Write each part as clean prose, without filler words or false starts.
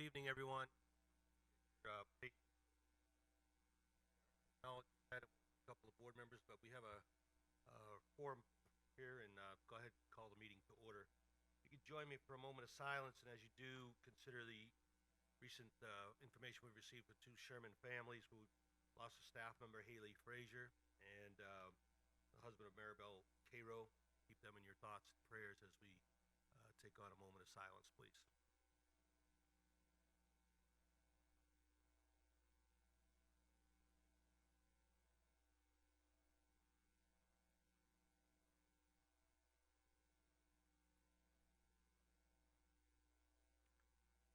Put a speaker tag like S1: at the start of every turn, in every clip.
S1: evening, everyone. Now, had a couple of board members, but we have a quorum here, and go ahead and call the meeting to order. You could join me for a moment of silence, and as you do, consider the recent information we've received with two Sherman families who lost a staff member, Haley Frazier, and the husband of Maribel Cairo. Keep them in your thoughts and prayers as we take on a moment of silence, please.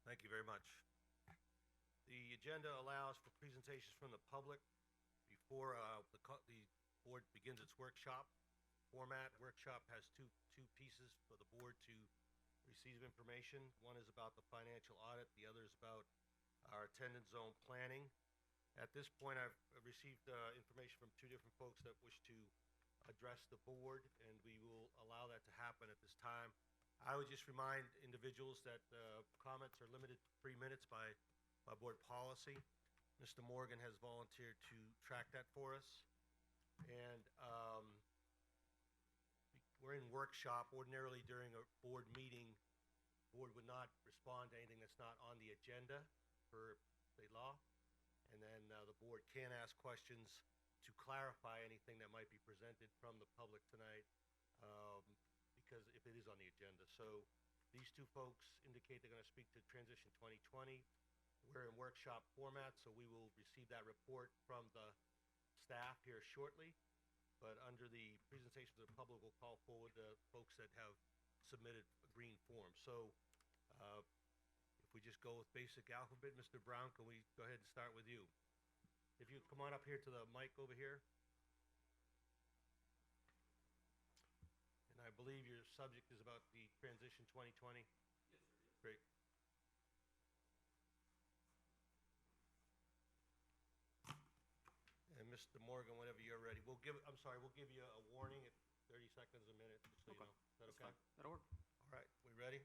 S1: Thank you very much. The agenda allows for presentations from the public before the board begins its workshop format. Workshop has two pieces for the board to receive information. One is about the financial audit. The other is about our attendance zone planning. At this point, I've received information from two different folks that wish to address the board, and we will allow that to happen at this time. I would just remind individuals that comments are limited to 3 minutes by board policy. Mr. Morgan has volunteered to track that for us. And we're in workshop. Ordinarily during a board meeting, the board would not respond to anything that's not on the agenda per state law. And then the board can ask questions to clarify anything that might be presented from the public tonight, because if it is on the agenda. So these two folks indicate they're going to speak to Transition 2020. We're in workshop format, so we will receive that report from the staff here shortly. But under the presentation to the public, we'll call forward the folks that have submitted a green form. So if we just go with basic alphabet, Mr. Brown, can we go ahead and start with you? If you come on up here to the mic over here. And I believe your subject is about the Transition 2020? Yes, sir. Great. And Mr. Morgan, whenever you're ready, we'll give you a warning at 30 seconds a minute, just so you know. Is that okay?
S2: Fine. That'll work.
S1: All right, we ready?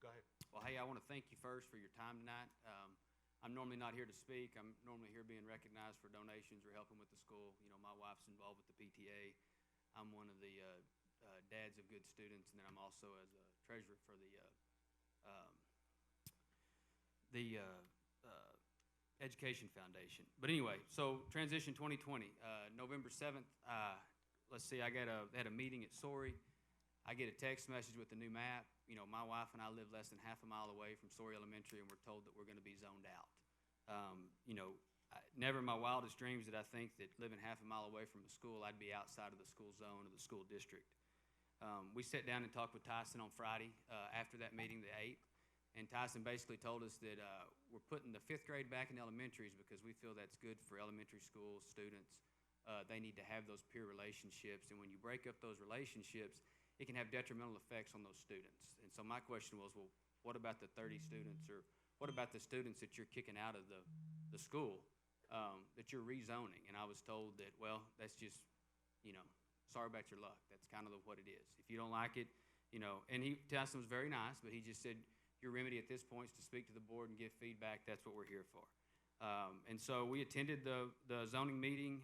S1: Go ahead.
S2: Well, hey, I want to thank you first for your time tonight. I'm normally not here to speak. I'm normally here being recognized for donations or helping with the school. You know, my wife's involved with the PTA. I'm one of the dads of good students, and then I'm also as a treasurer for the Education Foundation. But anyway, so Transition 2020, November 7th, let's see, I had a meeting at Sorey. I get a text message with the new map. You know, my wife and I live less than half a mile away from Sorey Elementary, and we're told that we're going to be zoned out. You know, never in my wildest dreams did I think that living half a mile away from a school, I'd be outside of the school zone or the school district. We sat down and talked with Tyson on Friday after that meeting, the 8th, and Tyson basically told us that we're putting the 5th grade back in elementaries because we feel that's good for elementary school students. They need to have those peer relationships, and when you break up those relationships, it can have detrimental effects on those students. And so my question was, well, what about the 30 students, or what about the students that you're kicking out of the school that you're rezoning? And I was told that, well, that's just, you know, sorry about your luck. That's kind of what it is. If you don't like it, you know, and Tyson was very nice, but he just said, your remedy at this point is to speak to the board and give feedback. That's what we're here for. And so we attended the zoning meeting.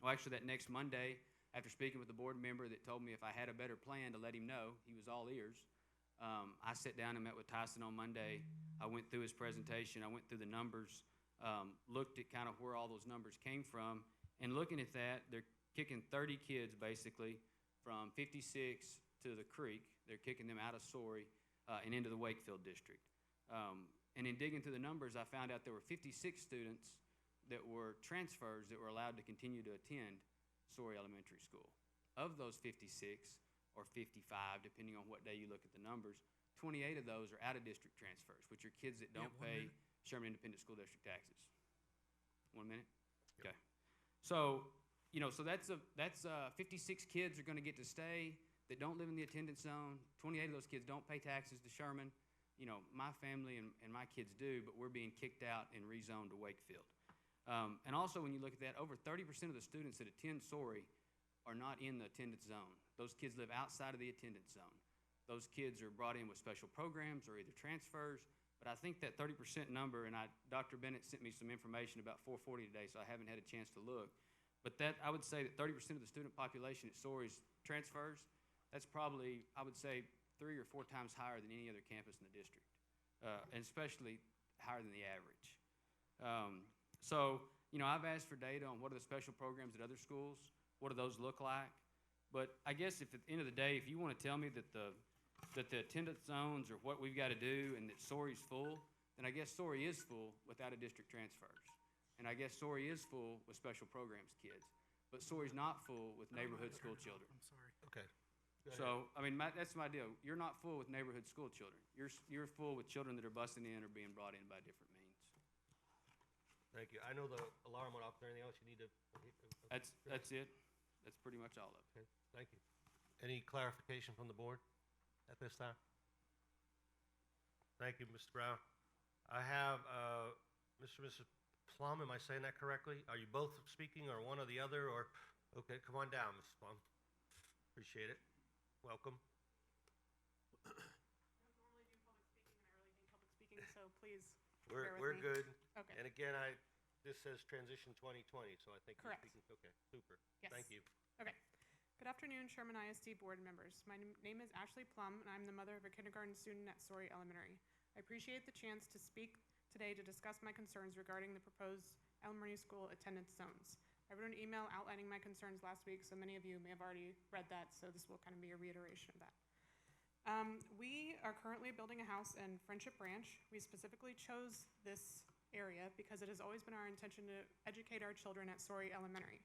S2: Well, actually, that next Monday, after speaking with the board member that told me if I had a better plan to let him know, he was all ears. I sat down and met with Tyson on Monday. I went through his presentation. I went through the numbers, looked at kind of where all those numbers came from. And looking at that, they're kicking 30 kids basically from 56 to the creek. They're kicking them out of Sorey and into the Wakefield district. And in digging through the numbers, I found out there were 56 students that were transfers that were allowed to continue to attend Sorey Elementary School. Of those 56, or 55, depending on what day you look at the numbers, 28 of those are out-of-district transfers, which are kids that don't pay Sherman Independent School District taxes. 1 minute? Yep. Okay. So, you know, so that's 56 kids are going to get to stay that don't live in the attendance zone. 28 of those kids don't pay taxes to Sherman. You know, my family and my kids do, but we're being kicked out and rezoned to Wakefield. And also, when you look at that, over 30% of the students that attend Sorey are not in the attendance zone. Those kids live outside of the attendance zone. Those kids are brought in with special programs or either transfers, But I think that 30% number, and Dr. Bennett sent me some information about 440 today, so I haven't had a chance to look. But that, I would say that 30% of the student population at Story's transfers. That's probably, I would say, 3 or 4 times higher than any other campus in the district, and especially higher than the average. So, I've asked for data on what are the special programs at other schools, what do those look like. But I guess if at the end of the day, if you want to tell me that the attendance zones are what we've got to do and that Story's full, then I guess Story is full without a district transfers. And I guess Story is full with special programs kids. But Story's not full with neighborhood school children.
S3: I'm sorry.
S1: Okay. Go ahead.
S2: So, that's my deal. You're not full with neighborhood school children. You're full with children that are busting in or being brought in by different means.
S1: Thank you. I know the alarm went off. Is there anything else you need to?
S2: That's it. That's pretty much all of it.
S1: Okay, thank you. Any clarification from the board at this time? Thank you, Mr. Brown. I have, Mr. and Mrs. Plum, am I saying that correctly? Are you both speaking or one or the other, or, okay, come on down, Mrs. Plum. Appreciate it. Welcome.
S4: I don't normally do public speaking, and I really hate public speaking, so please
S1: We're
S4: bear with me.
S1: good.
S4: Okay.
S1: And again, this says transition 2020, so I think you're
S4: Correct.
S1: speaking, okay, super.
S4: Yes.
S1: Thank you.
S4: Okay. Good afternoon, Sherman ISD board members. My name is Ashley Plum, and I'm the mother of a kindergarten student at Story Elementary. I appreciate the chance to speak today to discuss my concerns regarding the proposed elementary school attendance zones. I wrote an email outlining my concerns last week, so many of you may have already read that, so this will kind of be a reiteration of that. We are currently building a house in Friendship Branch. We specifically chose this area because it has always been our intention to educate our children at Story Elementary.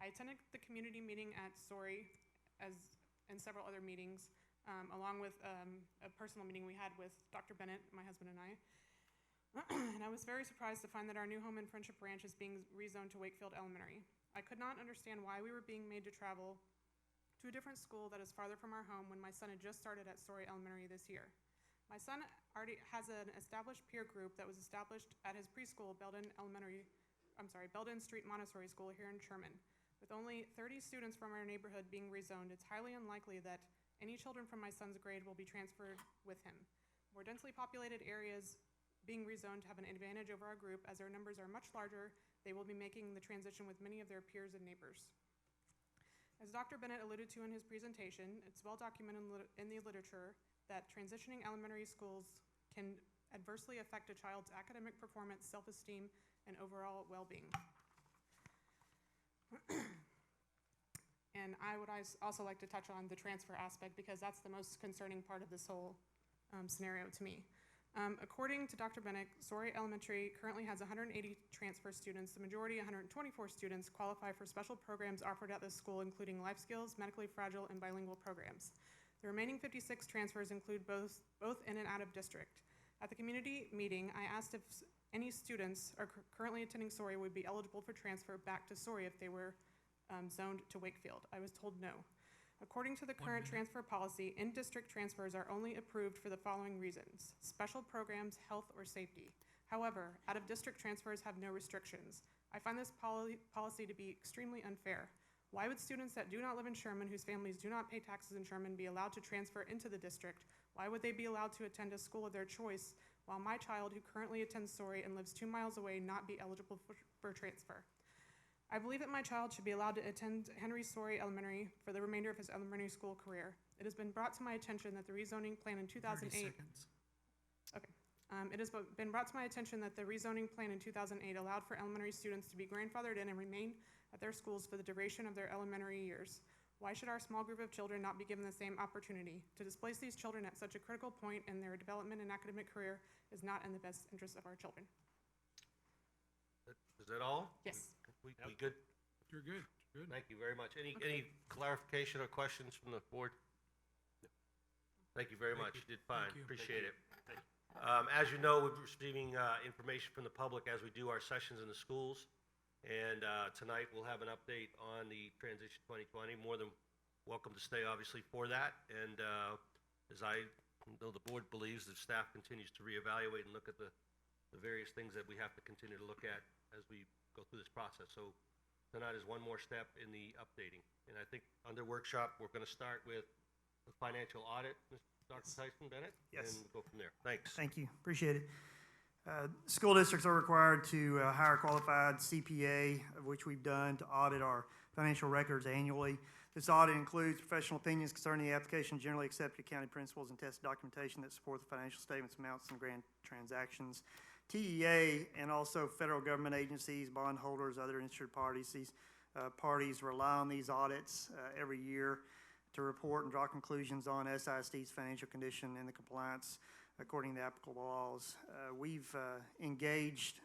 S4: I attended the community meeting at Story and several other meetings, along with a personal meeting we had with Dr. Bennett, my husband and I. And I was very surprised to find that our new home in Friendship Branch is being rezoned to Wakefield Elementary. I could not understand why we were being made to travel to a different school that is farther from our home when my son had just started at Story Elementary this year. My son already has an established peer group that was established at his preschool, Belden Street Montessori School here in Sherman. With only 30 students from our neighborhood being rezoned, it's highly unlikely that any children from my son's grade will be transferred with him. More densely populated areas being rezoned have an advantage over our group. As our numbers are much larger, they will be making the transition with many of their peers and neighbors. As Dr. Bennett alluded to in his presentation, it's well documented in the literature that transitioning elementary schools can adversely affect a child's academic performance, self-esteem, and overall well-being. And I would also like to touch on the transfer aspect because that's the most concerning part of this whole scenario to me. According to Dr. Bennett, Story Elementary currently has 180 transfer students. The majority, 124 students, qualify for special programs offered at this school, including life skills, medically fragile, and bilingual programs. The remaining 56 transfers include both in and out of district. At the community meeting, I asked if any students are currently attending Story would be eligible for transfer back to Story if they were zoned to Wakefield. I was told no. According to the current transfer policy, in-district transfers are only approved for the following reasons: special programs, health, or safety. However, out-of-district transfers have no restrictions. I find this policy to be extremely unfair. Why would students that do not live in Sherman, whose families do not pay taxes in Sherman, be allowed to transfer into the district? Why would they be allowed to attend a school of their choice, while my child, who currently attends Story and lives 2 miles away, not be eligible for transfer? I believe that my child should be allowed to attend Henry Story Elementary for the remainder of his elementary school career. It has been brought to my attention that the rezoning plan in 2008.
S3: 30 seconds.
S4: Okay. It has been brought to my attention that the rezoning plan in 2008 allowed for elementary students to be grandfathered in and remain at their schools for the duration of their elementary years. Why should our small group of children not be given the same opportunity? To displace these children at such a critical point in their development and academic career is not in the best interest of our children.
S1: Is that all?
S4: Yes.
S1: We good?
S3: You're good. Good.
S1: Thank you very much. Any clarification or questions from the board? Thank you very much. You did fine.
S3: Thank you.
S1: Appreciate it. As you know, we're receiving information from the public as we do our sessions in the schools. And tonight we'll have an update on the Transition 2020. More than welcome to stay, obviously, for that. And as I know the board believes, the staff continues to reevaluate and look at the various things that we have to continue to look at as we go through this process. So tonight is one more step in the updating. And I think under workshop, we're going to start with the financial audit, Dr. Tyson Bennett?
S3: Yes.
S1: And we'll go from there. Thanks.
S3: Thank you, appreciate it. School districts are required to hire a qualified CPA, of which we've done, to audit our financial records annually. This audit includes professional opinions concerning the application of generally accepted accounting principles and test documentation that support the financial statements, amounts, and grant transactions. TEA and also federal government agencies, bondholders, other interested parties, these parties rely on these audits every year to report and draw conclusions on SISD's financial condition and the compliance according to applicable laws. We've engaged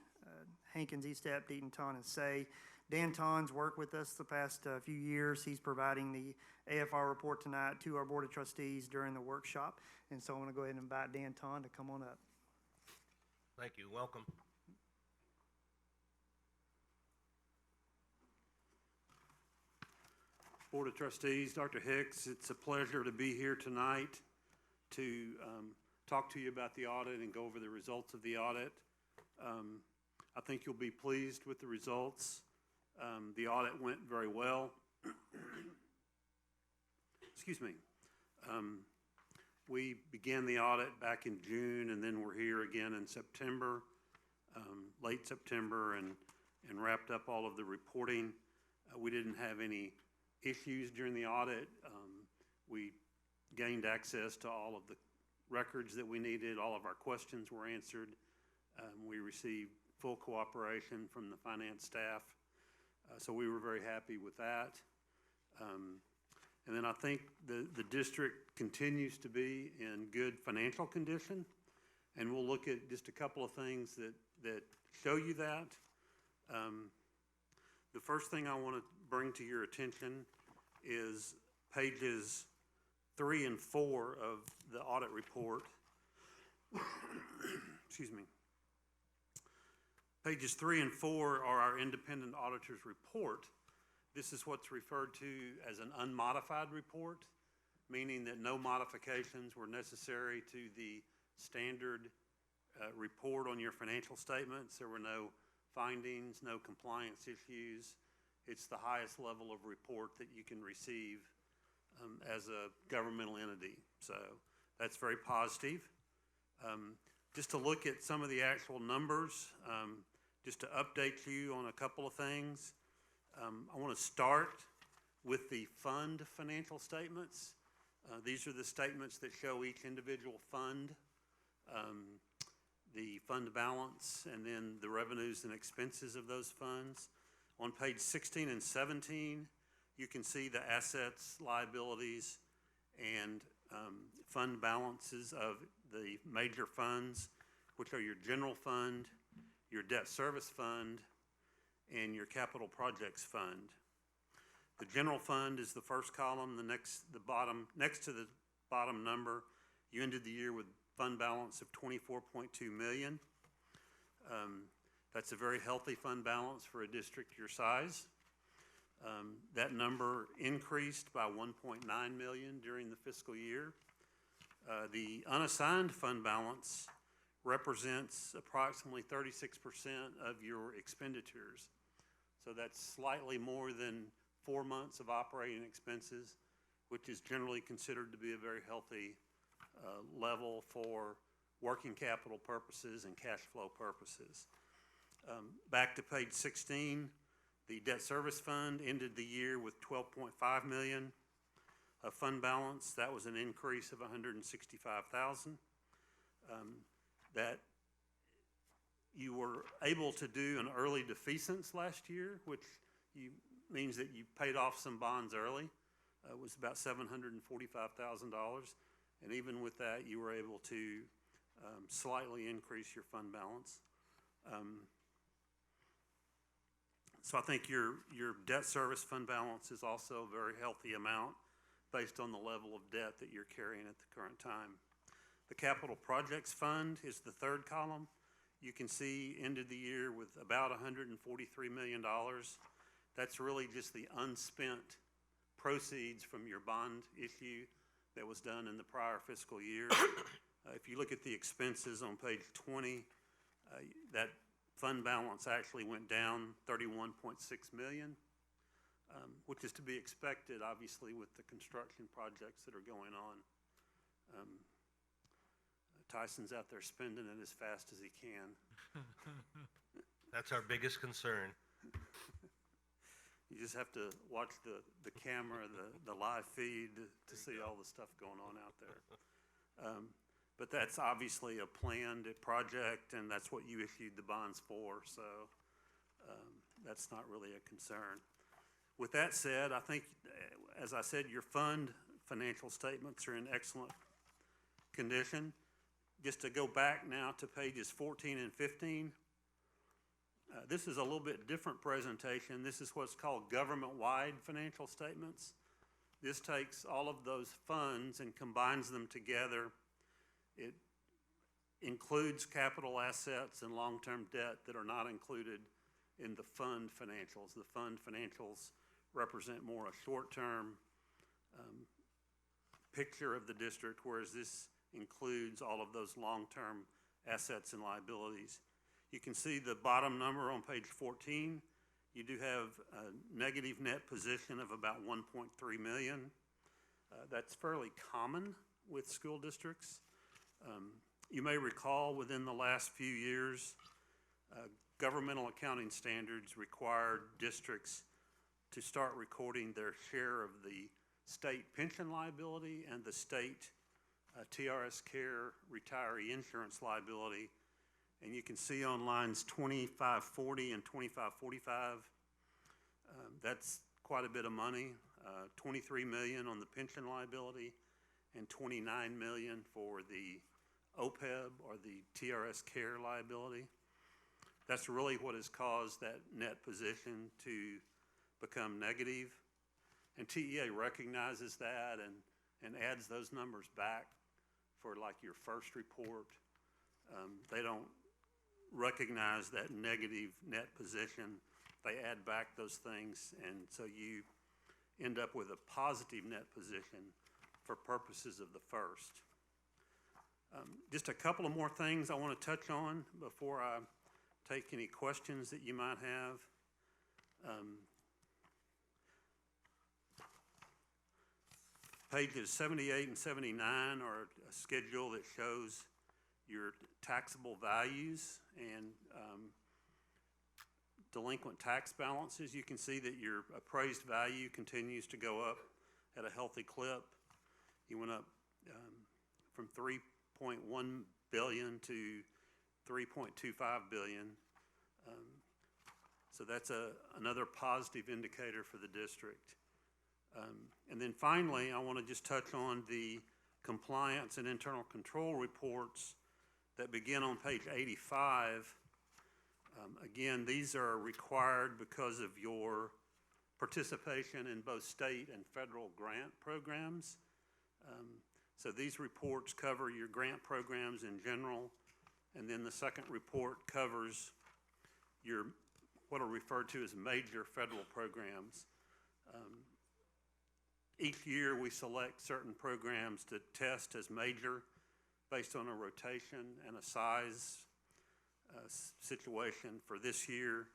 S3: Hankins, Estep, Deaton, Ton, and Say. Dan Ton's worked with us the past few years. He's providing the AFR report tonight to our Board of Trustees during the workshop. And so I want to go ahead and invite Dan Ton to come on up.
S1: Thank you. Welcome.
S5: Board of Trustees, Dr. Hicks, it's a pleasure to be here tonight to talk to you about the audit and go over the results of the audit. I think you'll be pleased with the results. The audit went very well. Excuse me. We began the audit back in June, and then we're here again in September, late September, and wrapped up all of the reporting. We didn't have any issues during the audit. We gained access to all of the records that we needed. All of our questions were answered. We received full cooperation from the finance staff. So we were very happy with that. And then I think the district continues to be in good financial condition. And we'll look at just a couple of things that show you that. The first thing I want to bring to your attention is pages 3 and 4 of the audit report. Excuse me. Pages 3 and 4 are our independent auditor's report. This is what's referred to as an unmodified report, meaning that no modifications were necessary to the standard report on your financial statements. There were no findings, no compliance issues. It's the highest level of report that you can receive as a governmental entity. So that's very positive. Just to look at some of the actual numbers, just to update you on a couple of things. I want to start with the fund financial statements. These are the statements that show each individual fund, the fund balance, and then the revenues and expenses of those funds. On page 16 and 17, you can see the assets, liabilities, and fund balances of the major funds, which are your general fund, your debt service fund, and your capital projects fund. The general fund is the first column. Next to the bottom number, you ended the year with fund balance of $24.2 million. That's a very healthy fund balance for a district your size. That number increased by $1.9 million during the fiscal year. The unassigned fund balance represents approximately 36% of your expenditures. So that's slightly more than 4 months of operating expenses, which is generally considered to be a very healthy level for working capital purposes and cash flow purposes. Back to page 16, the debt service fund ended the year with $12.5 million of fund balance. That was an increase of $165,000. That you were able to do an early defeasance last year, which means that you paid off some bonds early. It was about $745,000. And even with that, you were able to slightly increase your fund balance. So I think your debt service fund balance is also a very healthy amount based on the level of debt that you're carrying at the current time. The capital projects fund is the third column. You can see ended the year with about $143 million. That's really just the unspent proceeds from your bond issue that was done in the prior fiscal year. If you look at the expenses on page 20, that fund balance actually went down $31.6 million. which is to be expected, obviously, with the construction projects that are going on. Tyson's out there spending it as fast as he can.
S1: That's our biggest concern.
S5: You just have to watch the camera, the live feed to see all the stuff going on out there. But that's obviously a planned project, and that's what you issued the bonds for, so that's not really a concern. With that said, I think, as I said, your fund financial statements are in excellent condition. Just to go back now to pages 14 and 15, this is a little bit different presentation. This is what's called government-wide financial statements. This takes all of those funds and combines them together. It includes capital assets and long-term debt that are not included in the fund financials. The fund financials represent more a short-term picture of the district, whereas this includes all of those long-term assets and liabilities. You can see the bottom number on page 14. You do have a negative net position of about 1.3 million. That's fairly common with school districts. You may recall within the last few years, governmental accounting standards required districts to start recording their share of the state pension liability and the state TRS Care retiree insurance liability. And you can see on lines 2540 and 2545, that's quite a bit of money, 23 million on the pension liability and 29 million for the OPEB or the TRS Care liability. That's really what has caused that net position to become negative. And TEA recognizes that and adds those numbers back for like your first report. They don't recognize that negative net position. They add back those things, and so you end up with a positive net position for purposes of the first. Just a couple of more things I want to touch on before I take any questions that you might have. Pages 78 and 79 are a schedule that shows your taxable values and delinquent tax balances. You can see that your appraised value continues to go up at a healthy clip. You went up from 3.1 billion to 3.25 billion. So that's another positive indicator for the district. And then finally, I want to just touch on the compliance and internal control reports that begin on page 85. Again, these are required because of your participation in both state and federal grant programs. So these reports cover your grant programs in general, and then the second report covers your what are referred to as major federal programs. Each year we select certain programs to test as major based on a rotation and a size situation. For this year,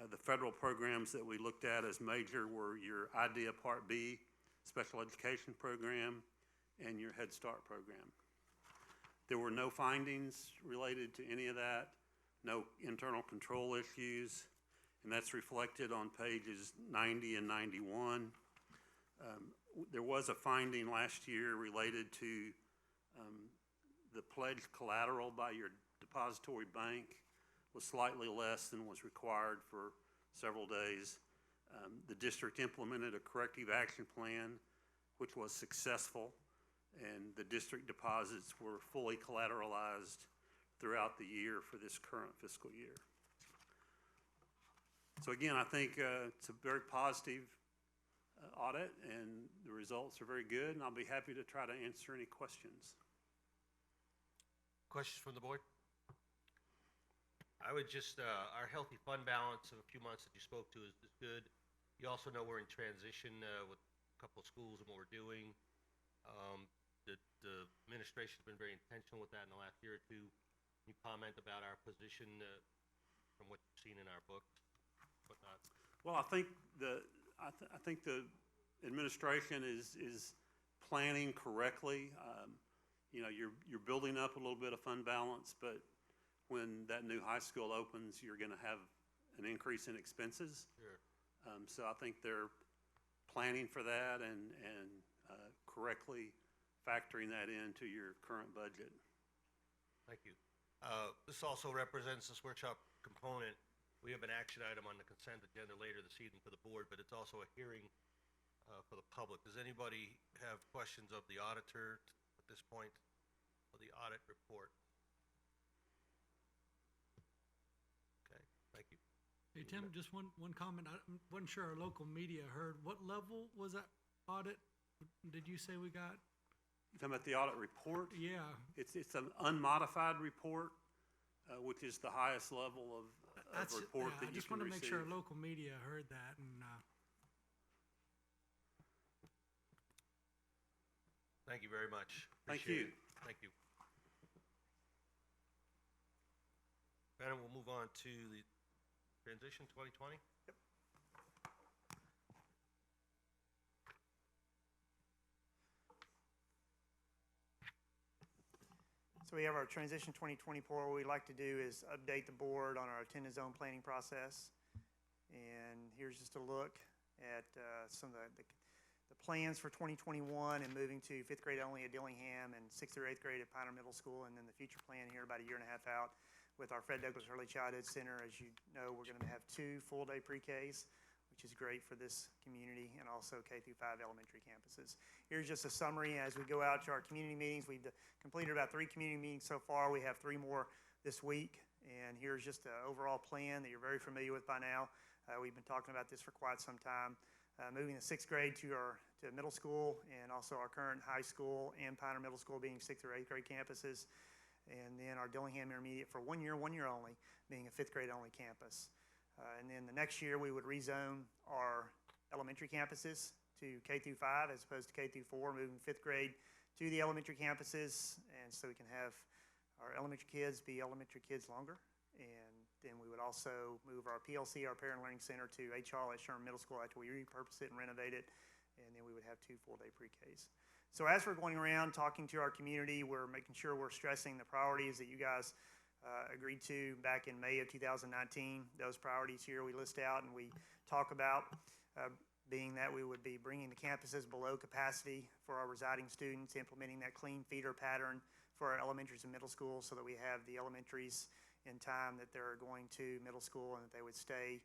S5: the federal programs that we looked at as major were your IDEA Part B special education program and your Head Start program. There were no findings related to any of that, no internal control issues, and that's reflected on pages 90 and 91. There was a finding last year related to the pledged collateral by your depository bank was slightly less than was required for several days. The district implemented a corrective action plan, which was successful, and the district deposits were fully collateralized throughout the year for this current fiscal year. So again, I think it's a very positive audit, and the results are very good, and I'll be happy to try to answer any questions.
S1: Questions from the board? I would just, our healthy fund balance of a few months that you spoke to is good. You also know we're in transition with a couple of schools and what we're doing. The administration's been very intentional with that in the last year or two. Can you comment about our position from what you've seen in our books, whatnot?
S5: Well, I think I think the administration is planning correctly. You know, you're building up a little bit of fund balance, but when that new high school opens, you're gonna have an increase in expenses.
S1: Sure.
S5: So I think they're planning for that and correctly factoring that into your current budget.
S1: Thank you. This also represents this workshop component. We have an action item on the consent agenda later this evening for the board, but it's also a hearing for the public. Does anybody have questions of the auditor at this point, or the audit report? Okay, thank you.
S6: Hey, Tim, just one comment. I wasn't sure our local media heard. What level was that audit? Did you say we got?
S5: You talking about the audit report?
S6: Yeah,
S5: It's an unmodified report, which is the highest level of
S6: that's,
S5: report
S6: yeah,
S5: that
S6: I
S5: you
S6: just
S5: can
S6: want to make sure
S5: receive.
S6: our local media heard that and,
S1: Thank you very much.
S5: Thank
S1: Appreciate
S5: you.
S1: it. Thank you. And we'll move on to the transition 2020.
S3: So we have our transition 2024. What we'd like to do is update the board on our attendance zone planning process. And here's just a look at some of the plans for 2021 and moving to fifth grade only at Dillingham and sixth through eighth grade at Piner Middle School, and then the future plan here about a year and a half out with our Fred Douglass Early Childhood Center. As you know, we're going to have 2 full-day pre-Ks, which is great for this community, and also K through 5 elementary campuses. Here's just a summary as we go out to our community meetings. We've completed about 3 community meetings so far. We have 3 more this week, and here's just an overall plan that you're very familiar with by now. We've been talking about this for quite some time. Moving the 6th grade to middle school, and also our current high school and Piner Middle School being 6th or 8th grade campuses, and then our Dillingham Intermediate for 1 year only, being a 5th grade only campus. And then the next year, we would rezone our elementary campuses to K through 5 as opposed to K through 4, moving 5th grade to the elementary campuses, and so we can have our elementary kids be elementary kids longer. And then we would also move our PLC, our Parent Learning Center, to H Hall at Sherman Middle School after we repurpose it and renovate it, and then we would have 2 full-day pre-Ks. So as we're going around talking to our community, we're making sure we're stressing the priorities that you guys agreed to back in May of 2019. Those priorities here we list out and we talk about, being that we would be bringing the campuses below capacity for our residing students, implementing that clean feeder pattern for our elementaries and middle schools so that we have the elementaries in time that they're going to middle school and that they would stay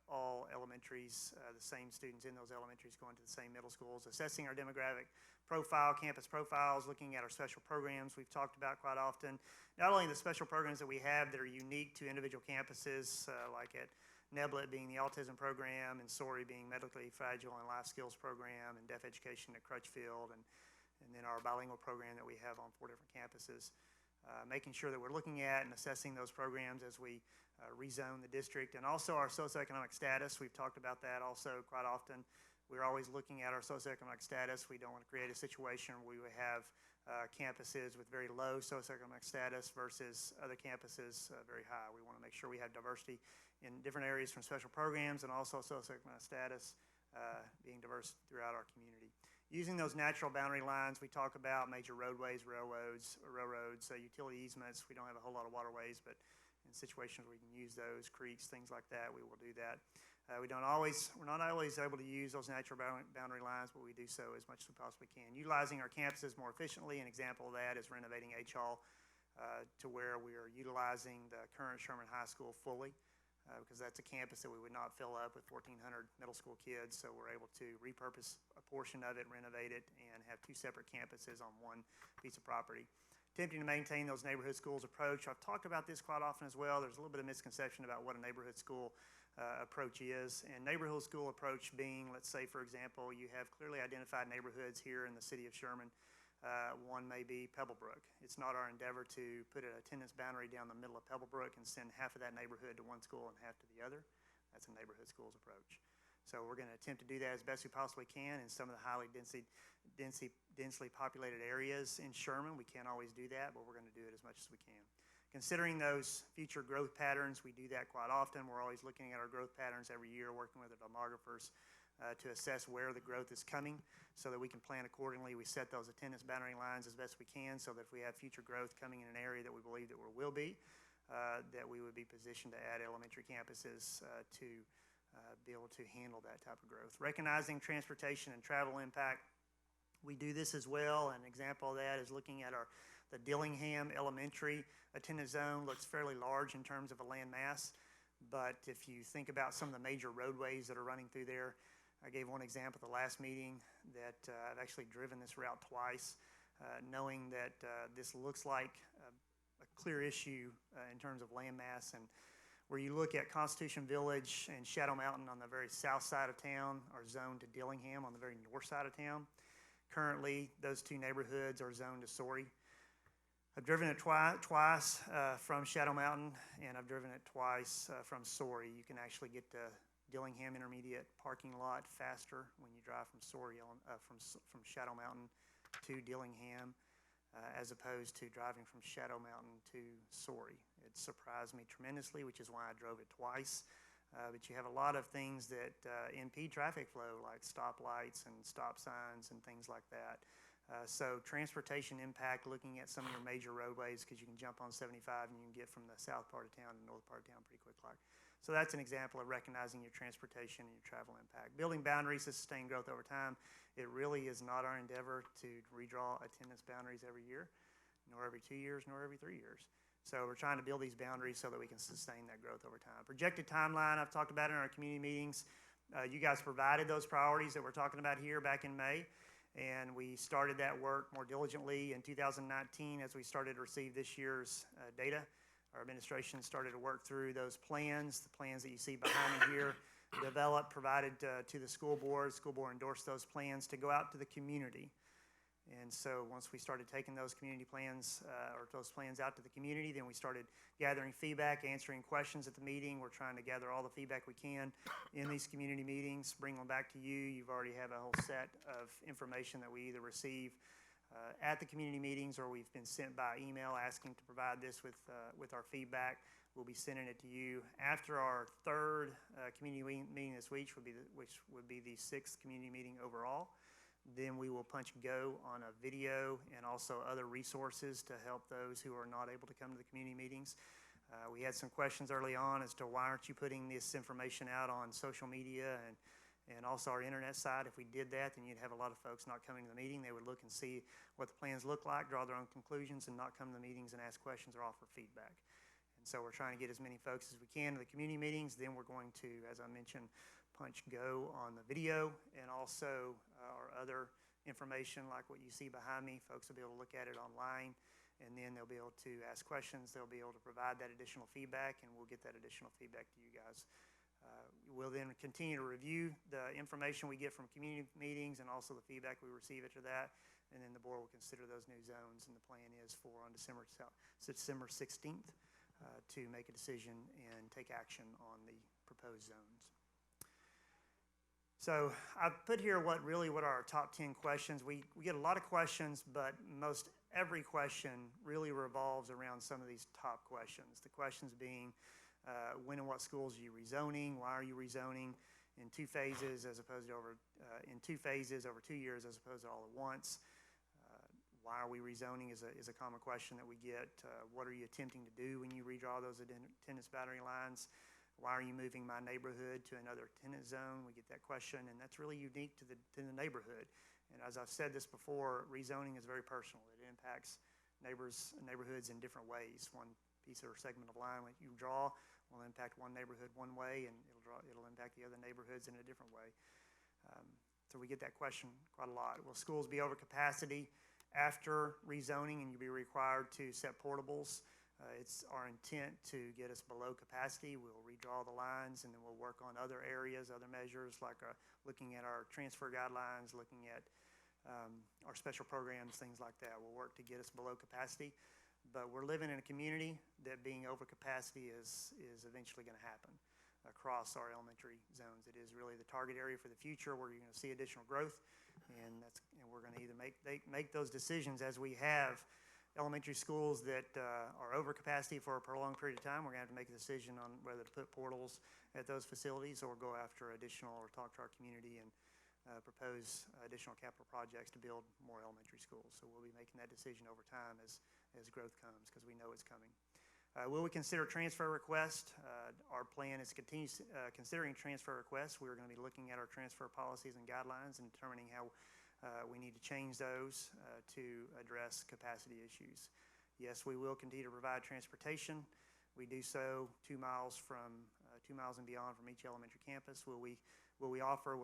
S3: all elementaries, the same students in those elementaries going to the same middle schools. Assessing our demographic profile, campus profiles, looking at our special programs we've talked about quite often. Not only the special programs that we have that are unique to individual campuses, like at Neblet being the autism program, and Sorey being medically fragile and life skills program, and deaf education at Crutchfield, and then our bilingual program that we have on 4 different campuses. Making sure that we're looking at and assessing those programs as we rezone the district, and also our socioeconomic status. We've talked about that also quite often. We're always looking at our socioeconomic status. We don't want to create a situation where we would have campuses with very low socioeconomic status versus other campuses very high. We want to make sure we have diversity in different areas from special programs and also socioeconomic status being diverse throughout our community. Using those natural boundary lines, we talk about major roadways, railroads, utility easements. We don't have a whole lot of waterways, but in situations where we can use those, creeks, things like that, we will do that. We're not always able to use those natural boundary lines, but we do so as much as we possibly can. Utilizing our campuses more efficiently, an example of that is renovating H Hall to where we are utilizing the current Sherman High School fully, because that's a campus that we would not fill up with 1,400 middle school kids, so we're able to repurpose a portion of it, renovate it, and have 2 separate campuses on 1 piece of property. Attempting to maintain those neighborhood schools approach. I've talked about this quite often as well. There's a little bit of misconception about what a neighborhood school approach is. And neighborhood school approach being, let's say, for example, you have clearly identified neighborhoods here in the city of Sherman. One may be Pebblebrook. It's not our endeavor to put an attendance boundary down the middle of Pebblebrook and send half of that neighborhood to one school and half to the other. That's a neighborhood schools approach. So we're going to attempt to do that as best we possibly can in some of the highly densely populated areas in Sherman. We can't always do that, but we're going to do it as much as we can. Considering those future growth patterns, we do that quite often. We're always looking at our growth patterns every year, working with the demographers to assess where the growth is coming so that we can plan accordingly. We set those attendance boundary lines as best we can so that if we have future growth coming in an area that we believe that there will be, that we would be positioned to add elementary campuses to be able to handle that type of growth. Recognizing transportation and travel impact, we do this as well. An example of that is looking at the Dillingham Elementary attendance zone. Looks fairly large in terms of a land mass, but if you think about some of the major roadways that are running through there, I gave one example at the last meeting that I've actually driven this route twice, knowing that this looks like a clear issue in terms of land mass. And where you look at Constitution Village and Shadow Mountain on the very south side of town are zoned to Dillingham on the very north side of town. Currently, those two neighborhoods are zoned to Story. I've driven it twice from Shadow Mountain, and I've driven it twice from Story. You can actually get to Dillingham Intermediate parking lot faster when you drive from Story from Shadow Mountain to Dillingham, as opposed to driving from Shadow Mountain to Story. It surprised me tremendously, which is why I drove it twice. But you have a lot of things that impede traffic flow, like stoplights and stop signs and things like that. So transportation impact, looking at some of your major roadways, because you can jump on 75 and you can get from the south part of town to the north part of town pretty quick. So that's an example of recognizing your transportation and your travel impact. Building boundaries to sustain growth over time. It really is not our endeavor to redraw attendance boundaries every year, nor every 2 years, nor every 3 years. So we're trying to build these boundaries so that we can sustain that growth over time. Projected timeline, I've talked about in our community meetings. You guys provided those priorities that we're talking about here back in May, and we started that work more diligently in 2019 as we started to receive this year's data. Our administration started to work through those plans, the plans that you see behind me here, developed, provided to the school board. School board endorsed those plans to go out to the community. And so once we started taking those community plans or those plans out to the community, then we started gathering feedback, answering questions at the meeting. We're trying to gather all the feedback we can in these community meetings, bring them back to you. You've already have a whole set of information that we either receive at the community meetings or we've been sent by email asking to provide this with our feedback. We'll be sending it to you after our third community meeting this week, which would be the 6th community meeting overall. Then we will punch go on a video and also other resources to help those who are not able to come to the community meetings. We had some questions early on as to why aren't you putting this information out on social media and also our internet site. If we did that, then you'd have a lot of folks not coming to the meeting. They would look and see what the plans look like, draw their own conclusions, and not come to the meetings and ask questions or offer feedback. And so we're trying to get as many folks as we can to the community meetings. Then we're going to, as I mentioned, punch go on the video and also our other information like what you see behind me. Folks will be able to look at it online, and then they'll be able to ask questions. They'll be able to provide that additional feedback, and we'll get that additional feedback to you guys. We'll then continue to review the information we get from community meetings and also the feedback we receive after that, and then the board will consider those new zones, and the plan is for on December 16th to make a decision and take action on the proposed zones. So I've put here what are our top 10 questions. We get a lot of questions, but most every question really revolves around some of these top questions. The questions being, when and what schools are you rezoning? Why are you rezoning in 2 phases as opposed to over 2 years as opposed to all at once? Why are we rezoning is a common question that we get. What are you attempting to do when you redraw those attendance boundary lines? Why are you moving my neighborhood to another attendance zone? We get that question, and that's really unique to the neighborhood. And as I've said this before, rezoning is very personal. It impacts neighborhoods in different ways. One piece or segment of line that you draw will impact one neighborhood one way, and it'll impact the other neighborhoods in a different way. So we get that question quite a lot. Will schools be over capacity after rezoning, and you'll be required to set portables? It's our intent to get us below capacity. We'll redraw the lines, and then we'll work on other areas, other measures, like looking at our transfer guidelines, looking at our special programs, things like that. We'll work to get us below capacity. But we're living in a community that being over capacity is eventually going to happen across our elementary zones. It is really the target area for the future where you're going to see additional growth, and we're going to either make those decisions as we have elementary schools that are over capacity for a prolonged period of time, we're gonna have to make a decision on whether to put portals at those facilities or go after additional, or talk to our community and propose additional capital projects to build more elementary schools. So we'll be making that decision over time as growth comes, because we know it's coming. Will we consider transfer requests? Our plan is to continue considering transfer requests. We're going to be looking at our transfer policies and guidelines and determining how we need to change those to address capacity issues. Yes, we will continue to provide transportation. We do so 2 miles and beyond from each elementary campus. Will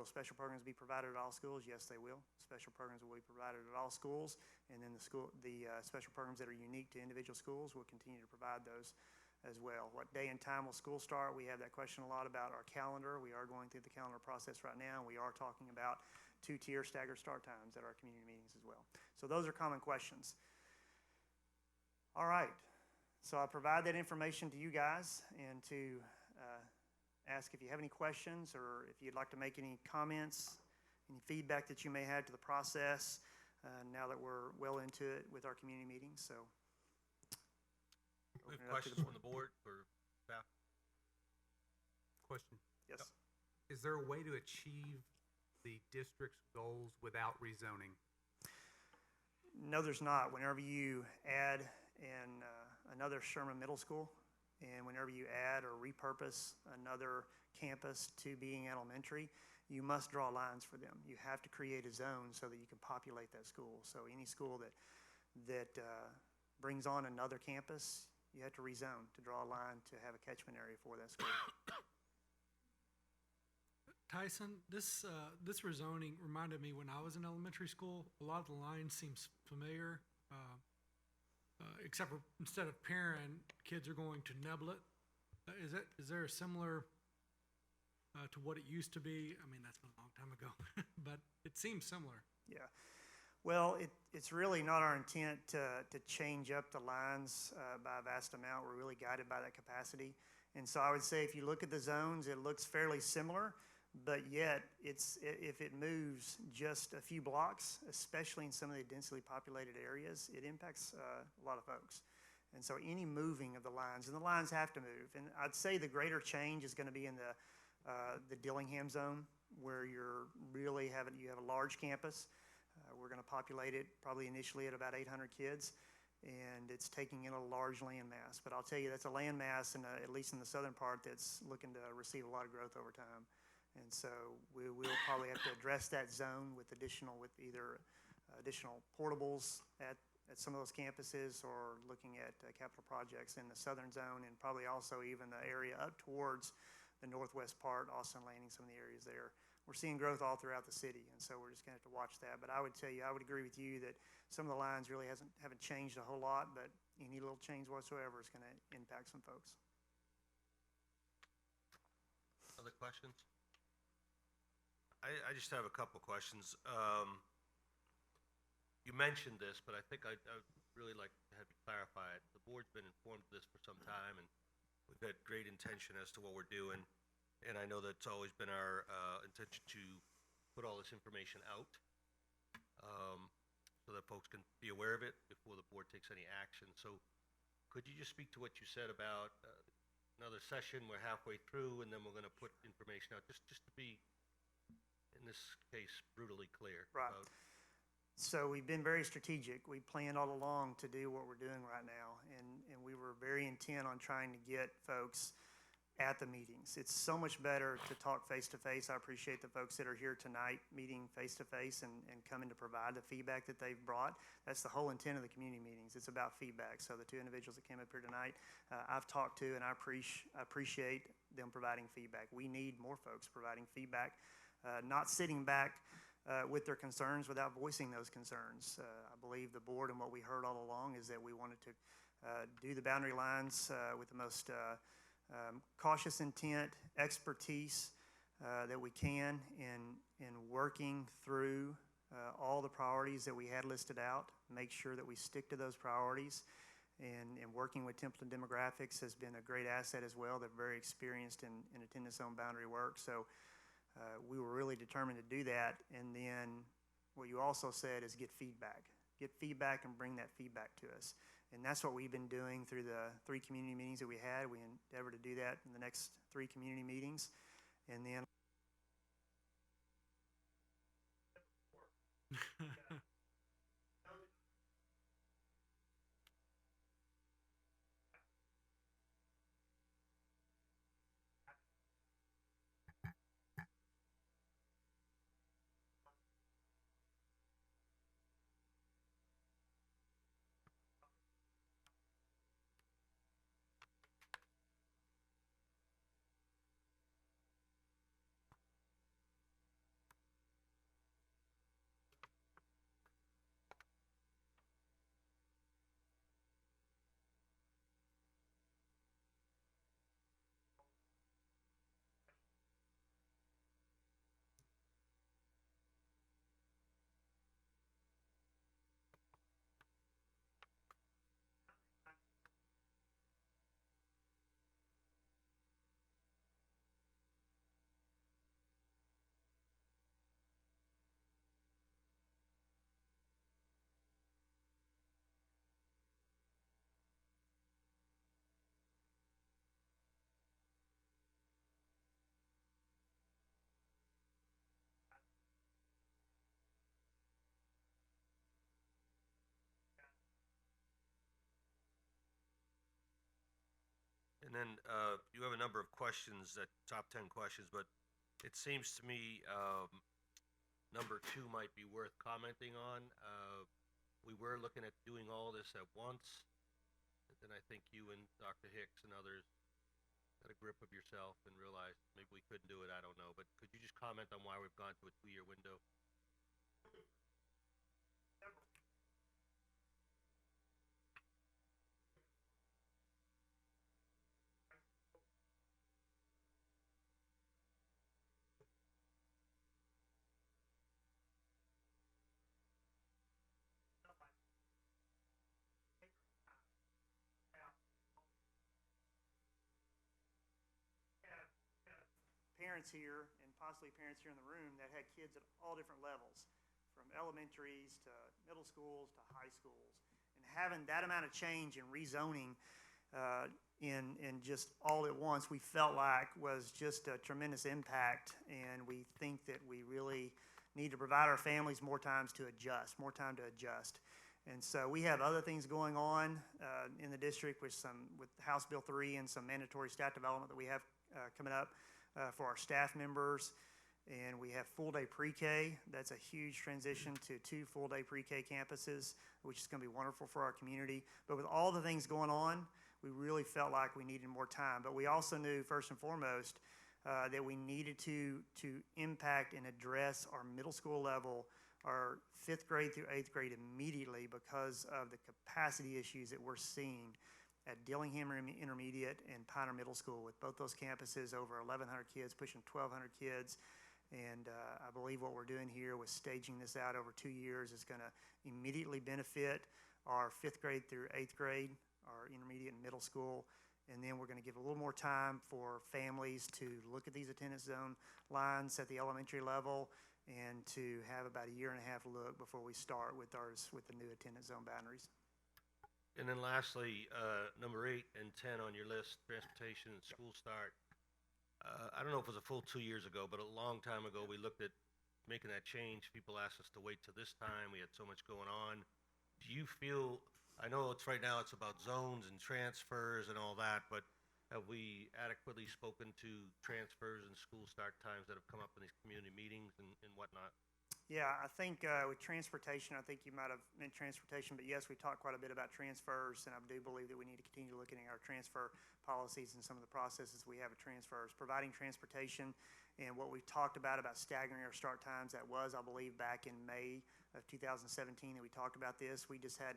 S3: special programs be provided at all schools? Yes, they will. Special programs will be provided at all schools, and then the special programs that are unique to individual schools, we'll continue to provide those as well. What day and time will school start? We have that question a lot about our calendar. We are going through the calendar process right now. We are talking about 2-tier staggered start times at our community meetings as well. So those are common questions. All right. So I provide that information to you guys and to ask if you have any questions, or if you'd like to make any comments, any feedback that you may have to the process now that we're well into it with our community meetings. So,
S1: We have questions from the board or staff?
S7: Question.
S3: yes.
S7: Is there a way to achieve the district's goals without rezoning?
S3: No, there's not. Whenever you add another Sherman Middle School, and whenever you add or repurpose another campus to being elementary, you must draw lines for them. You have to create a zone so that you can populate that school. So any school that brings on another campus, you have to rezone to draw a line to have a catchment area for that school.
S6: Tyson, this rezoning reminded me when I was in elementary school. A lot of the lines seems familiar, except for instead of parent, kids are going to Neblet. Is there a similar to what it used to be? I mean, that's been a long time ago, but it seems similar.
S3: Yeah. Well, it's really not our intent to change up the lines by a vast amount. We're really guided by that capacity. And so I would say if you look at the zones, it looks fairly similar, but yet if it moves just a few blocks, especially in some of the densely populated areas, it impacts a lot of folks. And so any moving of the lines, and the lines have to move. And I'd say the greater change is going to be in the Dillingham zone, where you have a large campus. We're going to populate it probably initially at about 800 kids, and it's taking in a large land mass. But I'll tell you, that's a land mass, at least in the southern part, that's looking to receive a lot of growth over time. And so we'll probably have to address that zone with either additional portables at some of those campuses, or looking at capital projects in the southern zone, and probably also even the area up towards the northwest part, Austin Landing, some of the areas there. We're seeing growth all throughout the city, and so we're just going to have to watch that. But I would tell you, I would agree with you that some of the lines really haven't changed a whole lot, but any little change whatsoever is going to impact some folks.
S1: Other questions? I just have a couple questions. You mentioned this, but I think I'd really like to have you clarify it. The board's been informed of this for some time, and we've had great intention as to what we're doing. And I know that's always been our intention to put all this information out so that folks can be aware of it before the board takes any action. So could you just speak to what you said about another session? We're halfway through, and then we're going to put information out, just to be, in this case, brutally clear.
S3: Right. So we've been very strategic. We planned all along to do what we're doing right now, and we were very intent on trying to get folks at the meetings. It's so much better to talk face-to-face. I appreciate the folks that are here tonight meeting face-to-face and coming to provide the feedback that they've brought. That's the whole intent of the community meetings. It's about feedback. So the two individuals that came up here tonight, I've talked to, and I appreciate them providing feedback. We need more folks providing feedback, not sitting back with their concerns without voicing those concerns. I believe the board and what we heard all along is that we wanted to do the boundary lines with the most cautious intent, expertise that we can in working through all the priorities that we had listed out, make sure that we stick to those priorities. And working with Templeton Demographics has been a great asset as well. They're very experienced in attendance zone boundary work. So we were really determined to do that. And then what you also said is get feedback get feedback and bring that feedback to us. And that's what we've been doing through the 3 community meetings that we had. We endeavor to do that in the next 3 community meetings. And then
S1: And then, you have a number of questions, that top 10 questions, but it seems to me, number 2 might be worth commenting on. We were looking at doing all this at once, and then I think you and Dr. Hicks and others got a grip of yourself and realized maybe we couldn't do it, I don't know. But could you just comment on why we've gone to a 2-year window?
S3: parents here, and possibly parents here in the room, that had kids at all different levels, from elementaries to middle schools to high schools. And having that amount of change and rezoning in just all at once, we felt like was just a tremendous impact, and we think that we really need to provide our families more time to adjust. And so we have other things going on in the district with House Bill 3 and some mandatory staff development that we have coming up for our staff members. And we have full-day pre-K. That's a huge transition to 2 full-day pre-K campuses, which is going to be wonderful for our community. But with all the things going on, we really felt like we needed more time. But we also knew, first and foremost, that we needed to impact and address our middle school level, our 5th grade through 8th grade immediately, because of the capacity issues that we're seeing at Dillingham Intermediate and Piner Middle School, with both those campuses over 1,100 kids, pushing 1,200 kids. And I believe what we're doing here with staging this out over 2 years is going to immediately benefit our 5th grade through 8th grade, our intermediate and middle school. And then we're going to give a little more time for families to look at these attendance zone lines at the elementary level, and to have about a 1.5 year look before we start with the new attendance zone boundaries.
S1: And then lastly, number 8 and 10 on your list, transportation and school start. I don't know if it was a full 2 years ago, but a long time ago, we looked at making that change. People asked us to wait till this time. We had so much going on. Do you feel, I know right now it's about zones and transfers and all that, but have we adequately spoken to transfers and school start times that have come up in these community meetings and whatnot?
S3: Yeah, I think with transportation, I think you might have meant transportation, but yes, we talked quite a bit about transfers, and I do believe that we need to continue looking at our transfer policies and some of the processes we have at transfers. Providing transportation, and what we've talked about staggering our start times, that was, I believe, back in May of 2017 that we talked about this. We just had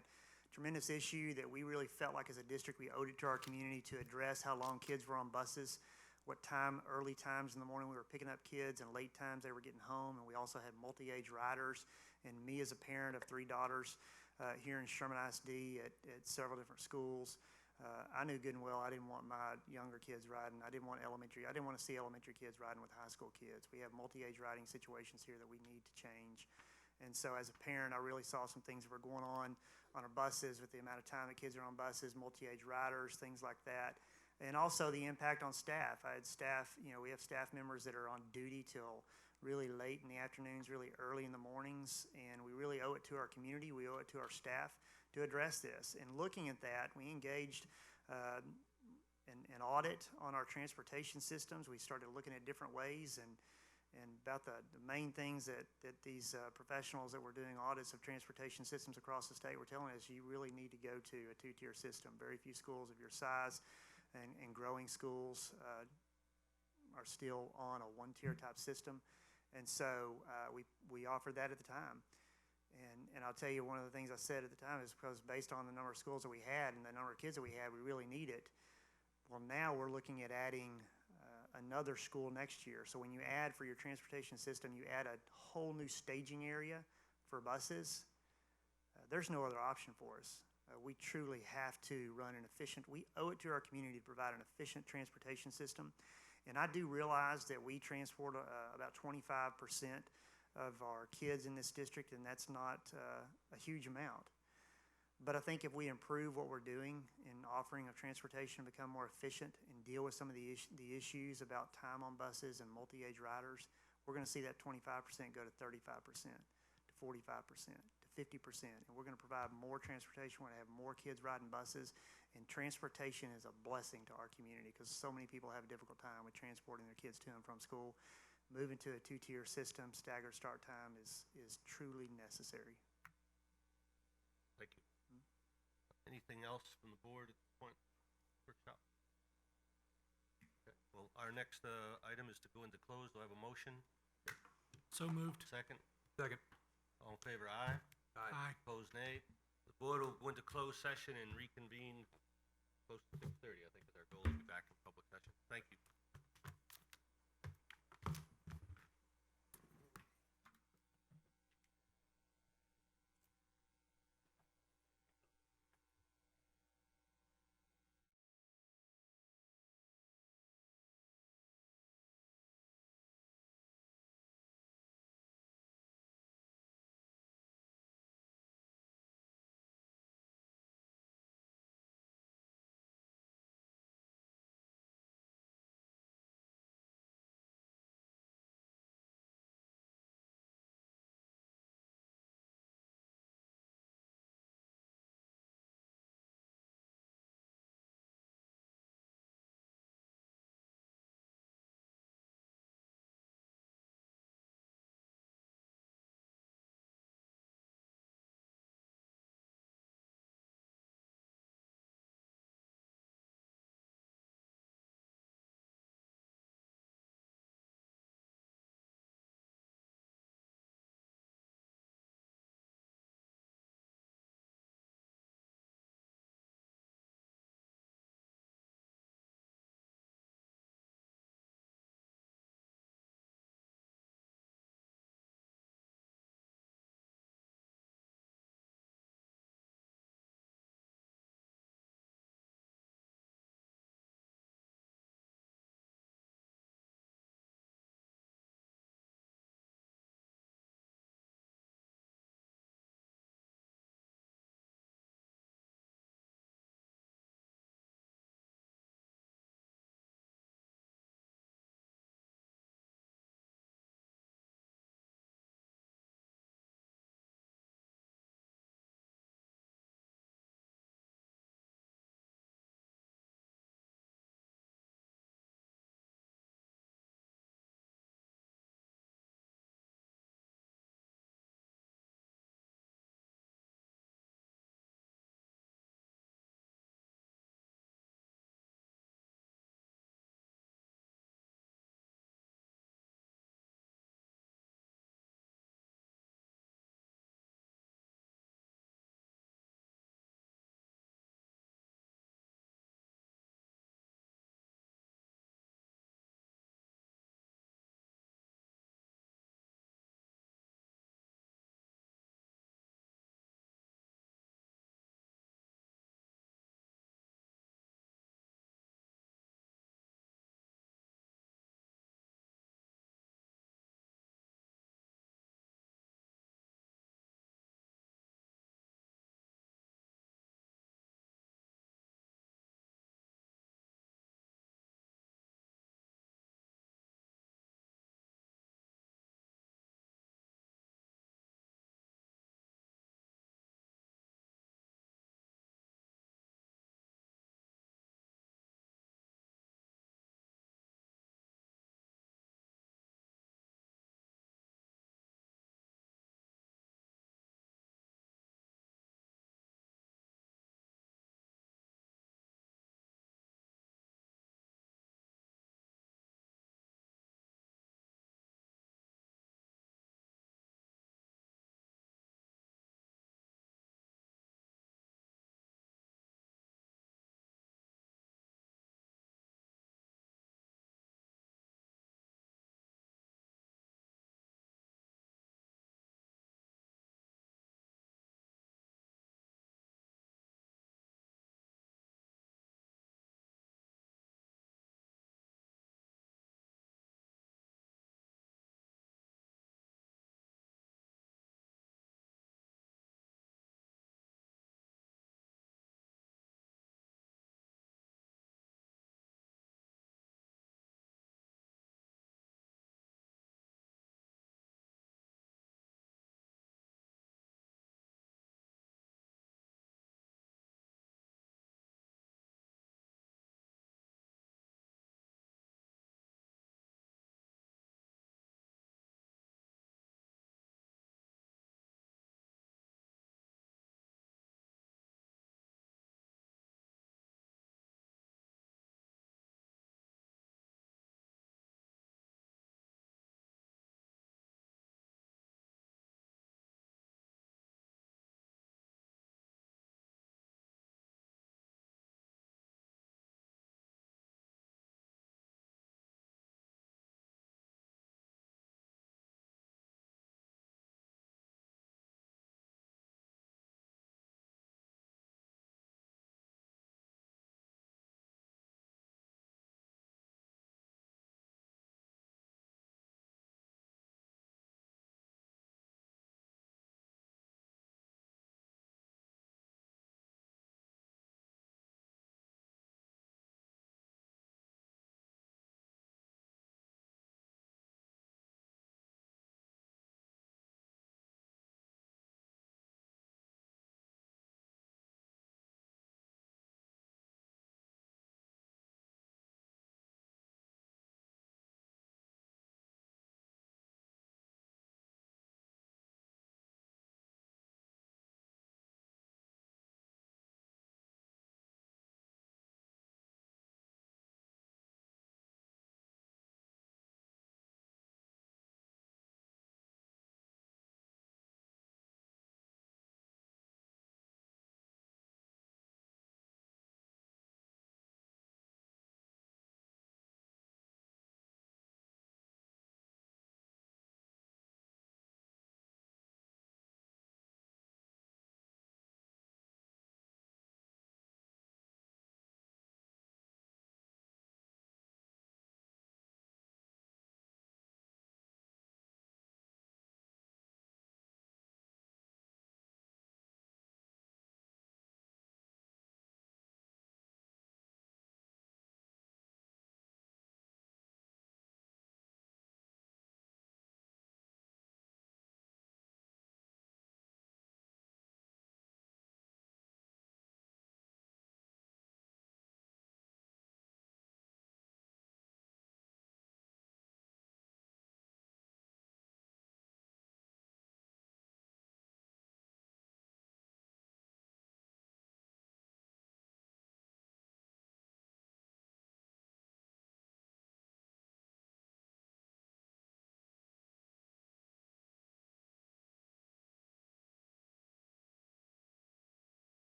S3: tremendous issue that we really felt like as a district we owed it to our community to address how long kids were on buses, what time, early times in the morning we were picking up kids, and late times they were getting home. And we also had multi-age riders. And me as a parent of 3 daughters here in Sherman ISD at several different schools, I knew good and well I didn't want my younger kids riding. I didn't want to see elementary kids riding with high school kids. We have multi-age riding situations here that we need to change. And so as a parent, I really saw some things that were going on our buses with the amount of time that kids are on buses, multi-age riders, things like that. And also the impact on staff. I had staff, we have staff members that are on duty till really late in the afternoons, really early in the mornings, and we really owe it to our community, we owe it to our staff to address this. And looking at that, we engaged an audit on our transportation systems. We started looking at different ways and about the main things that these professionals that were doing audits of transportation systems across the state were telling us, you really need to go to a two-tier system. Very few schools of your size and growing schools are still on a one-tier type system. And so we offered that at the time. And I'll tell you, one of the things I said at the time is because based on the number of schools that we had and the number of kids that we had, we really need it. Well, now we're looking at adding another school next year. So when you add for your transportation system, you add a whole new staging area for buses. There's no other option for us. We truly have to run an efficient, we owe it to our community to provide an efficient transportation system. And I do realize that we transport about 25% of our kids in this district, and that's not a huge amount. But I think if we improve what we're doing in offering of transportation to become more efficient and deal with some of the issues about time on buses and multi-age riders, we're going to see that 25% go to 35%, to 45%, to 50%. And we're going to provide more transportation. We're going to have more kids riding buses. And transportation is a blessing to our community because so many people have a difficult time with transporting their kids to and from school. Moving to a two-tier system, staggered start time is truly necessary.
S1: Thank you. Anything else from the board at this point? Workshop? Okay. Well, our next item is to go into close. Do I have a motion?
S6: So moved.
S1: Second?
S7: Second.
S1: All in favor, aye.
S6: Aye.
S1: Opposed, nay. The board will go into closed session and reconvene close to 6:30, I think is our goal, to be back in public session. Thank you.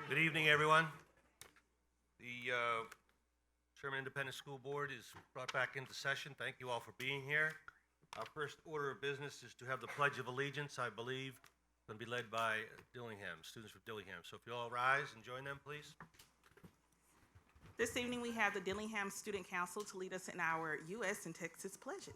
S1: Good evening, everyone. The Sherman Independent School Board is brought back into session. Thank you all for being here. Our first order of business is to have the Pledge of Allegiance, I believe, going to be led by Dillingham, students from Dillingham. So if you all rise and join them, please.
S8: This evening, we have the Dillingham Student Council to lead us in our U.S. and Texas pledges.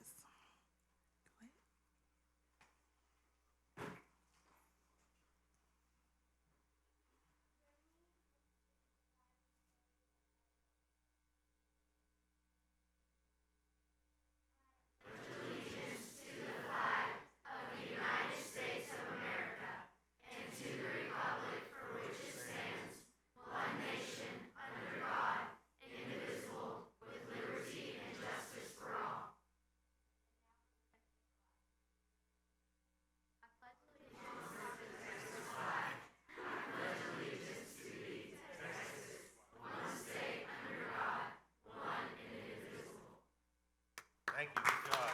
S1: Thank you. Good job.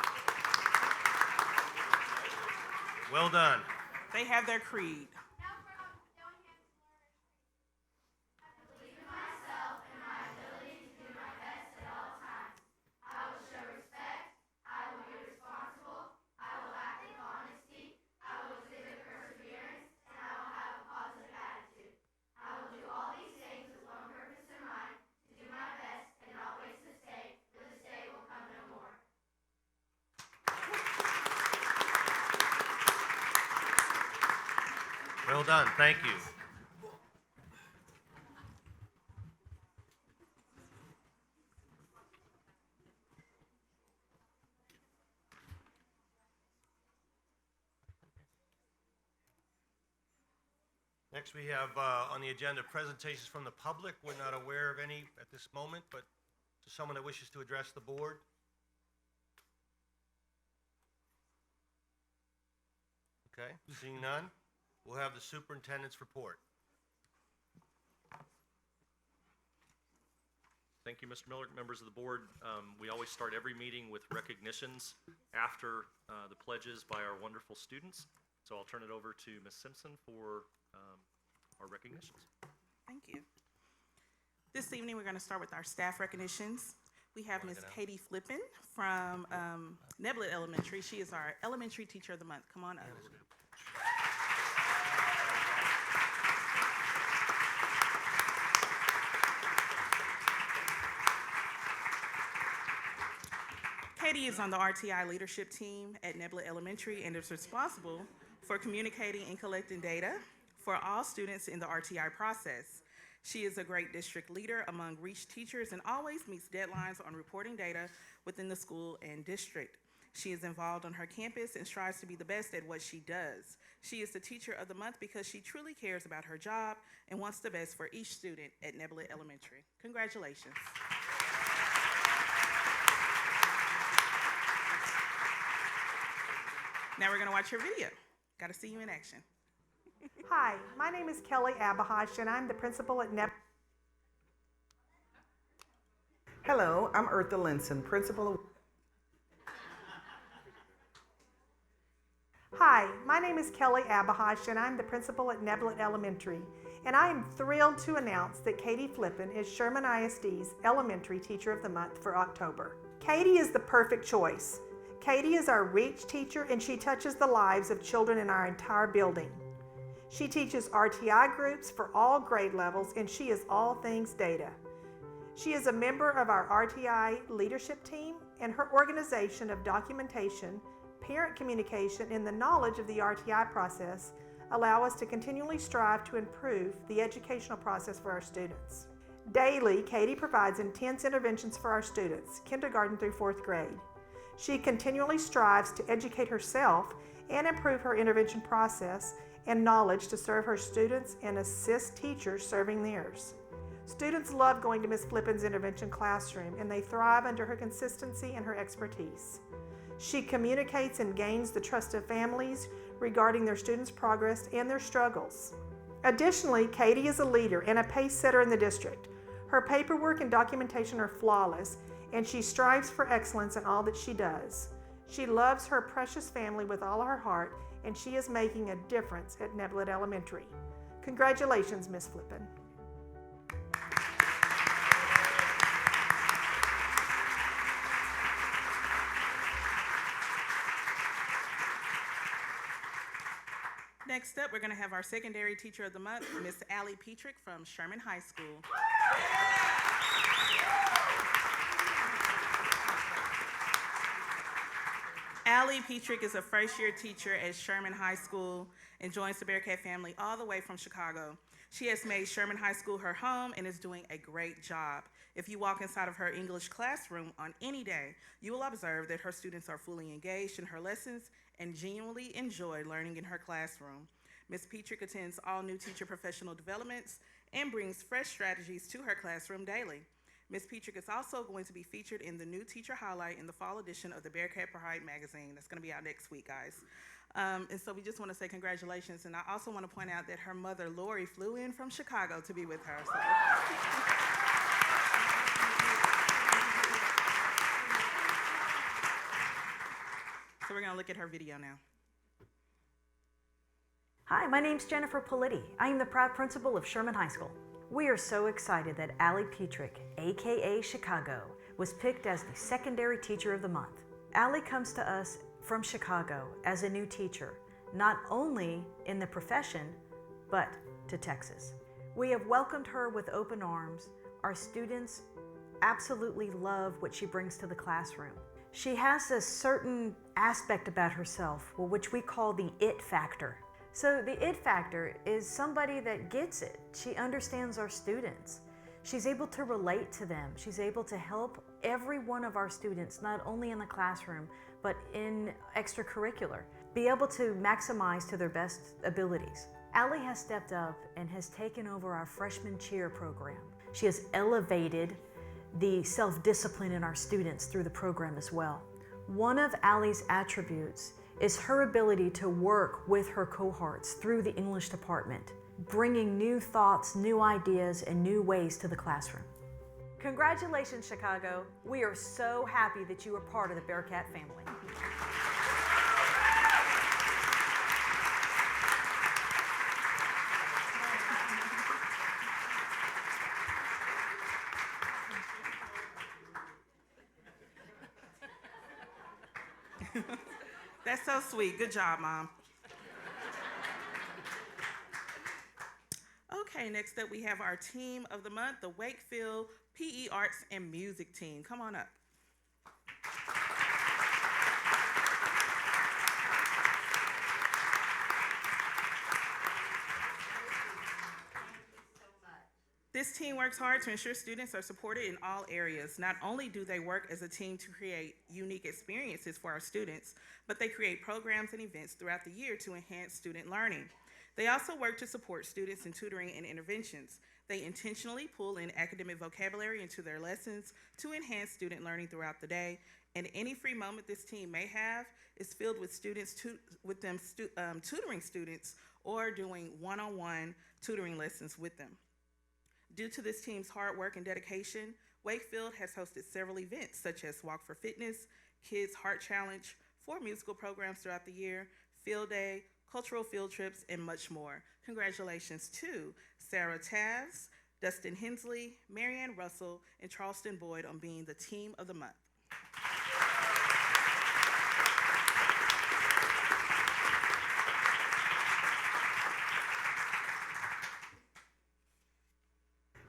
S1: Well done.
S8: They have their creed.
S1: Well done. Thank you. Next, we have on the agenda presentations from the public. We're not aware of any at this moment, but to someone that wishes to address the board. Okay, seeing none, we'll have the superintendent's report.
S9: Thank you, Mr. Miller. Members of the board, we always start every meeting with recognitions after the pledges by our wonderful students. So I'll turn it over to Ms. Simpson for our recognitions.
S8: Thank you. This evening, we're going to start with our staff recognitions. We have Ms. Katie Flippin from Neblett Elementary. She is our Elementary Teacher of the Month. Come on up. Katie is on the RTI leadership team at Neblett Elementary and is responsible for communicating and collecting data for all students in the RTI process. She is a great district leader among REACH teachers and always meets deadlines on reporting data within the school and district. She is involved on her campus and strives to be the best at what she does. She is the Teacher of the Month because she truly cares about her job and wants the best for each student at Neblett Elementary. Congratulations. Now we're gonna watch her video. Gotta see you in action.
S10: Hi, my name is Kelly Abahash, and I'm the principal at Neb.
S11: Hello, I'm Eartha Linson, principal.
S10: Hi, my name is Kelly Abahash, and I'm the principal at Neblett Elementary. And I am thrilled to announce that Katie Flippin is Sherman ISD's Elementary Teacher of the Month for October. Katie is the perfect choice. Katie is our REACH teacher, and she touches the lives of children in our entire building. She teaches RTI groups for all grade levels, and she is all things data. She is a member of our RTI leadership team, and her organization of documentation, parent communication, and the knowledge of the RTI process allow us to continually strive to improve the educational process for our students. Daily, Katie provides intense interventions for our students, kindergarten through 4th grade. She continually strives to educate herself and improve her intervention process and knowledge to serve her students and assist teachers serving theirs. Students love going to Ms. Flippin's intervention classroom, and they thrive under her consistency and her expertise. She communicates and gains the trust of families regarding their students' progress and their struggles. Additionally, Katie is a leader and a pace setter in the district. Her paperwork and documentation are flawless, and she strives for excellence in all that she does. She loves her precious family with all her heart, and she is making a difference at Neblett Elementary. Congratulations, Ms. Flippin.
S8: Next up, we're going to have our secondary teacher of the month, Miss Allie Petrick from Sherman High School. Allie Petrick is a first-year teacher at Sherman High School and joins the Bearcat family all the way from Chicago. She has made Sherman High School her home and is doing a great job. If you walk inside of her English classroom on any day, you will observe that her students are fully engaged in her lessons and genuinely enjoy learning in her classroom. Ms. Petrick attends all new teacher professional developments and brings fresh strategies to her classroom daily. Ms. Petrick is also going to be featured in the new teacher highlight in the fall edition of the Bearcat Pride magazine. That's going to be out next week, guys. And so we just want to say congratulations. And I also want to point out that her mother, Lori, flew in from Chicago to be with her. So we're going to look at her video now.
S12: Hi, my name's Jennifer Politti. I am the proud principal of Sherman High School. We are so excited that Allie Petrick, aka Chicago, was picked as the secondary teacher of the month. Allie comes to us from Chicago as a new teacher, not only in the profession, but to Texas. We have welcomed her with open arms. Our students absolutely love what she brings to the classroom. She has a certain aspect about herself, which we call the it factor. So the it factor is somebody that gets it. She understands our students. She's able to relate to them. She's able to help every one of our students, not only in the classroom, but in extracurricular, be able to maximize to their best abilities. Allie has stepped up and has taken over our freshman cheer program. She has elevated the self-discipline in our students through the program as well. One of Allie's attributes is her ability to work with her cohorts through the English department, bringing new thoughts, new ideas, and new ways to the classroom. Congratulations, Chicago. We are so happy that you are part of the Bearcat family.
S8: That's so sweet. Good job, Mom. Okay, next up we have our team of the month, the Wakefield PE Arts and Music team. Come on up. This team works hard to ensure students are supported in all areas. Not only do they work as a team to create unique experiences for our students, but they create programs and events throughout the year to enhance student learning. They also work to support students in tutoring and interventions. They intentionally pull in academic vocabulary into their lessons to enhance student learning throughout the day, and any free moment this team may have is filled with students tutoring students or doing one-on-one tutoring lessons with them. Due to this team's hard work and dedication, Wakefield has hosted several events such as Walk for Fitness, Kids Heart Challenge, 4 musical programs throughout the year, Field Day, cultural field trips, and much more. Congratulations to Sarah Tavs, Dustin Hensley, Marianne Russell, and Charleston Boyd on being the team of the month.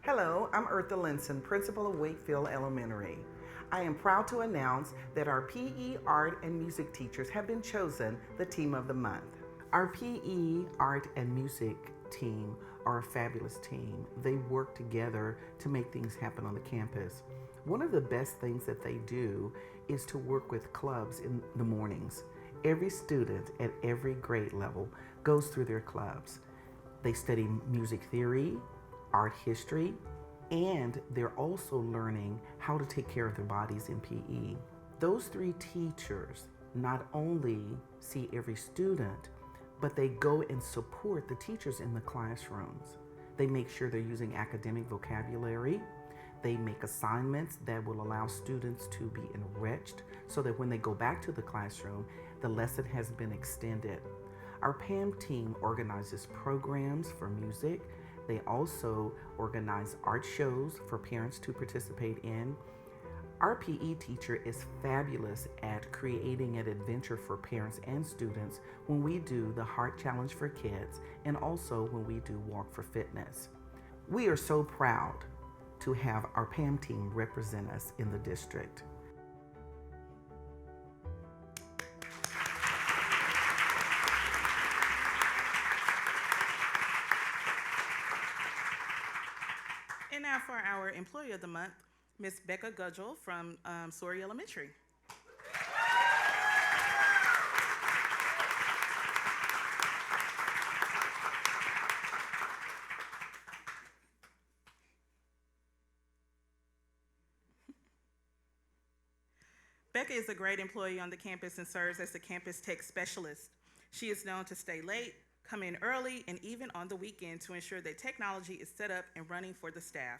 S11: Hello, I'm Eartha Linson, principal of Wakefield Elementary. I am proud to announce that our PE, art, and music teachers have been chosen the team of the month. Our PE, art, and music team are a fabulous team. They work together to make things happen on the campus. One of the best things that they do is to work with clubs in the mornings. Every student at every grade level goes through their clubs. They study music theory, art history, and they're also learning how to take care of their bodies in PE. Those 3 teachers not only see every student, but they go and support the teachers in the classrooms. They make sure they're using academic vocabulary. They make assignments that will allow students to be enriched so that when they go back to the classroom, the lesson has been extended. Our PAM team organizes programs for music. They also organize art shows for parents to participate in. Our PE teacher is fabulous at creating an adventure for parents and students when we do the Heart Challenge for Kids and also when we do Walk for Fitness. We are so proud to have our PAM team represent us in the district.
S8: And now for our Employee of the Month, Ms. Becca Gudgel from Story Elementary. Becca is a great employee on the campus and serves as the campus tech specialist. She is known to stay late, come in early, and even on the weekend to ensure that technology is set up and running for the staff.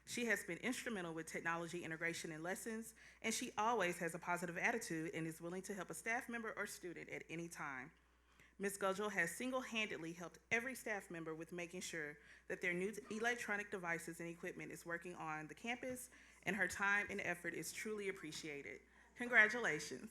S8: She has been instrumental with technology integration in lessons, and she always has a positive attitude and is willing to help a staff member or student at any time. Ms. Gudgel has single-handedly helped every staff member with making sure that their new electronic devices and equipment is working on the campus, and her time and effort is truly appreciated. Congratulations.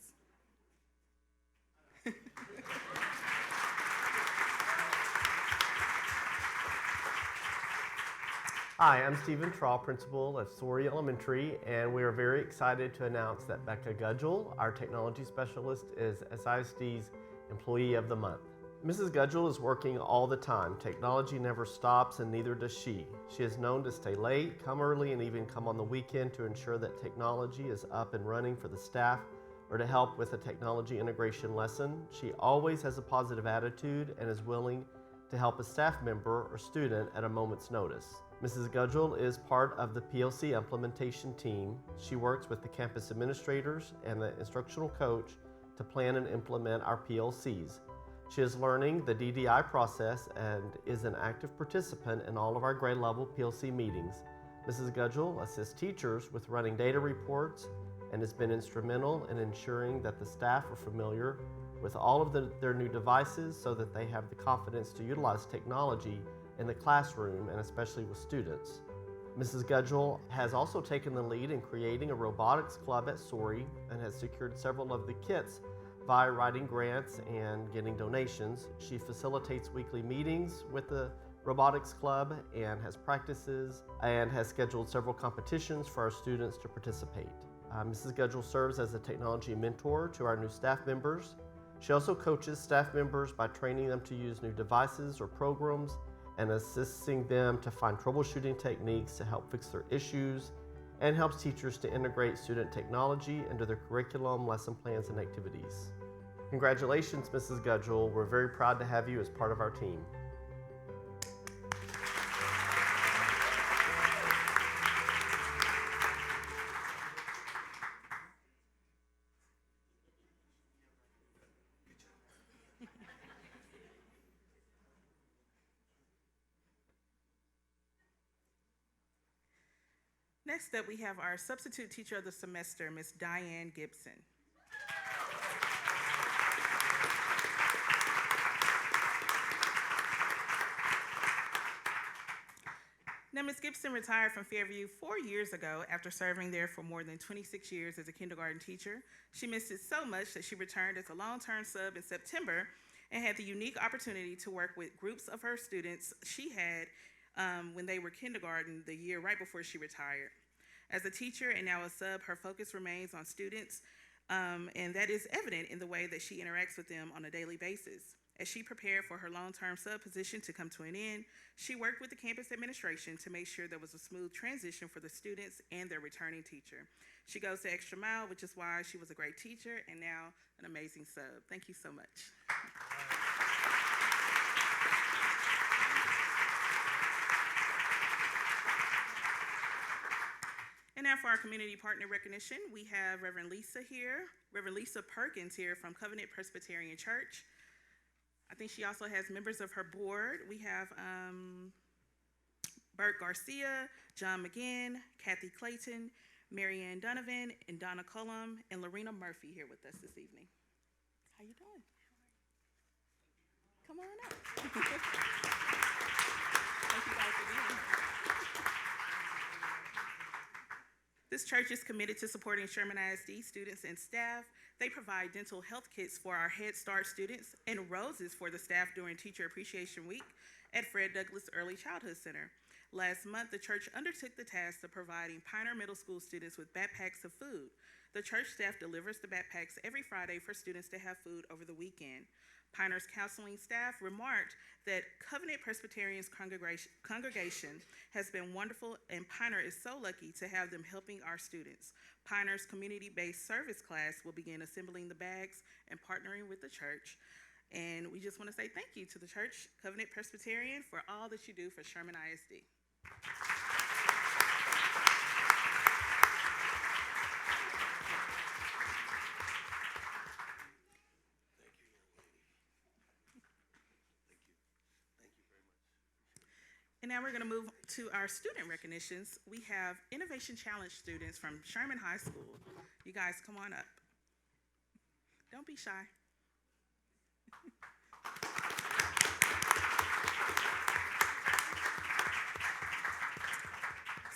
S13: Hi, I'm Stephen Traw, principal of Story Elementary, and we are very excited to announce that Becca Gudgel, our technology specialist, is SISD's Employee of the Month. Mrs. Gudgel is working all the time. Technology never stops, and neither does she. She is known to stay late, come early, and even come on the weekend to ensure that technology is up and running for the staff or to help with a technology integration lesson. She always has a positive attitude and is willing to help a staff member or student at a moment's notice. Mrs. Gudgel is part of the PLC implementation team. She works with the campus administrators and the instructional coach to plan and implement our PLCs. She is learning the DDI process and is an active participant in all of our grade level PLC meetings. Mrs. Gudgel assists teachers with running data reports and has been instrumental in ensuring that the staff are familiar with all of their new devices so that they have the confidence to utilize technology in the classroom and especially with students. Mrs. Gudgel has also taken the lead in creating a robotics club at Story and has secured several of the kits via writing grants and getting donations. She facilitates weekly meetings with the robotics club and has practices and has scheduled several competitions for our students to participate. Mrs. Gudgel serves as a technology mentor to our new staff members. She also coaches staff members by training them to use new devices or programs and assisting them to find troubleshooting techniques to help fix their issues, and helps teachers to integrate student technology into their curriculum, lesson plans, and activities. Congratulations, Mrs. Gudgel. We're very proud to have you as part of our team.
S8: Next up, we have our substitute teacher of the semester, Ms. Diane Gibson. Now, Ms. Gibson retired from Fairview 4 years ago after serving there for more than 26 years as a kindergarten teacher. She missed it so much that she returned as a long-term sub in September and had the unique opportunity to work with groups of her students she had when they were kindergarten the year right before she retired. As a teacher and now a sub, her focus remains on students, and that is evident in the way that she interacts with them on a daily basis. As she prepared for her long-term sub position to come to an end, she worked with the campus administration to make sure there was a smooth transition for the students and their returning teacher. She goes the extra mile, which is why she was a great teacher and now an amazing sub. Thank you so much. And now for our community partner recognition, we have Reverend Lisa Perkins here from Covenant Presbyterian Church. I think she also has members of her board. We have Bert Garcia, John McGinn, Kathy Clayton, Marianne Donovan, and Donna Cullum, and Lorena Murphy here with us this evening. How you doing? Come on up. Thank you guys for being here. This church is committed to supporting Sherman ISD students and staff. They provide dental health kits for our Head Start students and roses for the staff during Teacher Appreciation Week at Fred Douglass Early Childhood Center. Last month, the church undertook the task of providing Pioneer Middle School students with backpacks of food. The church staff delivers the backpacks every Friday for students to have food over the weekend. Pioneer's counseling staff remarked that Covenant Presbyterian's congregation has been wonderful, and Pioneer is so lucky to have them helping our students. Pioneer's community-based service class will begin assembling the bags and partnering with the church. And we just want to say thank you to the church, Covenant Presbyterian, for all that you do for Sherman ISD. And now we're going to move to our student recognitions. We have Innovation Challenge students from Sherman High School. You guys, come on up. Don't be shy.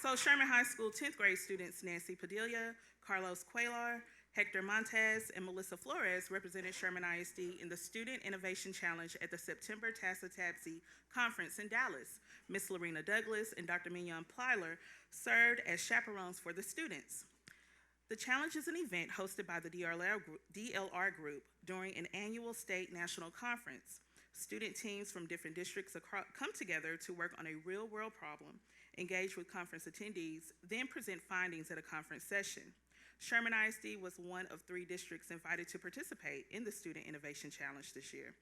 S8: So Sherman High School 10th grade students Nancy Padilla, Carlos Cuellar, Hector Montez, and Melissa Flores represented Sherman ISD in the Student Innovation Challenge at the September TASA-TABSE Conference in Dallas. Miss Lorena Douglas and Dr. Mignon Plyler served as chaperones for the students. The challenge is an event hosted by the DLR Group during an annual state national conference. Student teams from different districts come together to work on a real-world problem, engage with conference attendees, then present findings at a conference session. Sherman ISD was one of 3 districts invited to participate in the Student Innovation Challenge this year.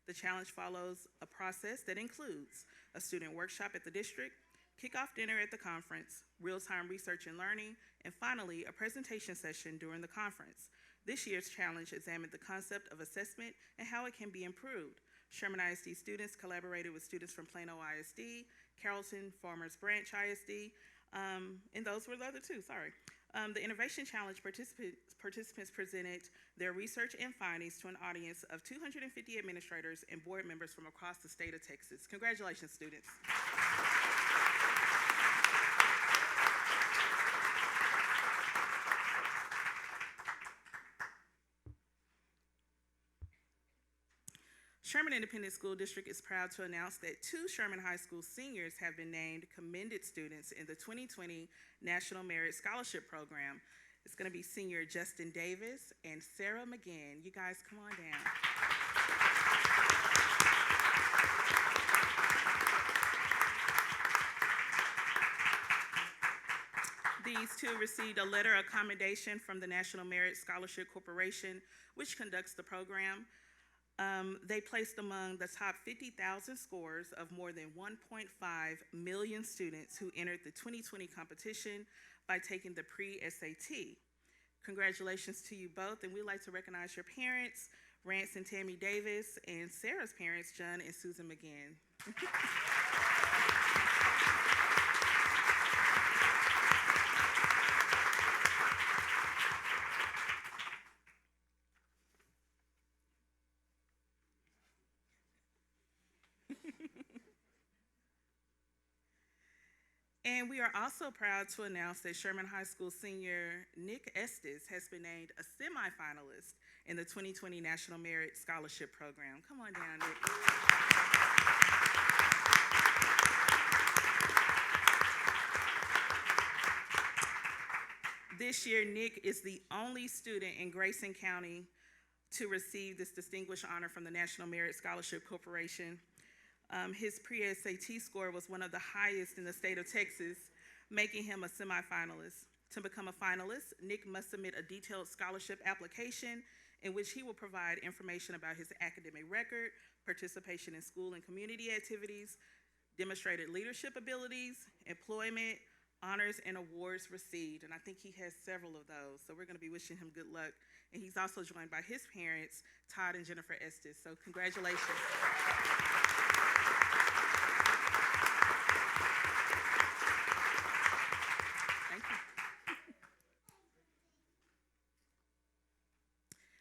S8: The challenge follows a process that includes a student workshop at the district, kickoff dinner at the conference, real-time research and learning, and finally, a presentation session during the conference. This year's challenge examined the concept of assessment and how it can be improved. Sherman ISD students collaborated with students from Plano ISD, Carrollton Farmers Branch ISD, and those were the other 2, sorry. The Innovation Challenge participants presented their research and findings to an audience of 250 administrators and board members from across the state of Texas. Congratulations, students. Sherman Independent School District is proud to announce that 2 Sherman High School seniors have been named commended students in the 2020 National Merit Scholarship Program. It's going to be senior Justin Davis and Sarah McGinn. You guys come on down. These 2 received a letter of commendation from the National Merit Scholarship Corporation, which conducts the program. They placed among the top 50,000 scores of more than 1.5 million students who entered the 2020 competition by taking the pre-SAT. Congratulations to you both, and we'd like to recognize your parents, Rance and Tammy Davis, and Sarah's parents, John and Susan McGinn. And we are also proud to announce that Sherman High School senior Nick Estes has been named a semifinalist in the 2020 National Merit Scholarship Program. Come on down, Nick. This year, Nick is the only student in Grayson County to receive this distinguished honor from the National Merit Scholarship Corporation. His pre-SAT score was one of the highest in the state of Texas, making him a semifinalist. To become a finalist, Nick must submit a detailed scholarship application in which he will provide information about his academic record, participation in school and community activities, demonstrated leadership abilities, employment, honors, and awards received. And I think he has several of those, so we're going to be wishing him good luck. And he's also joined by his parents, Todd and Jennifer Estes, so congratulations.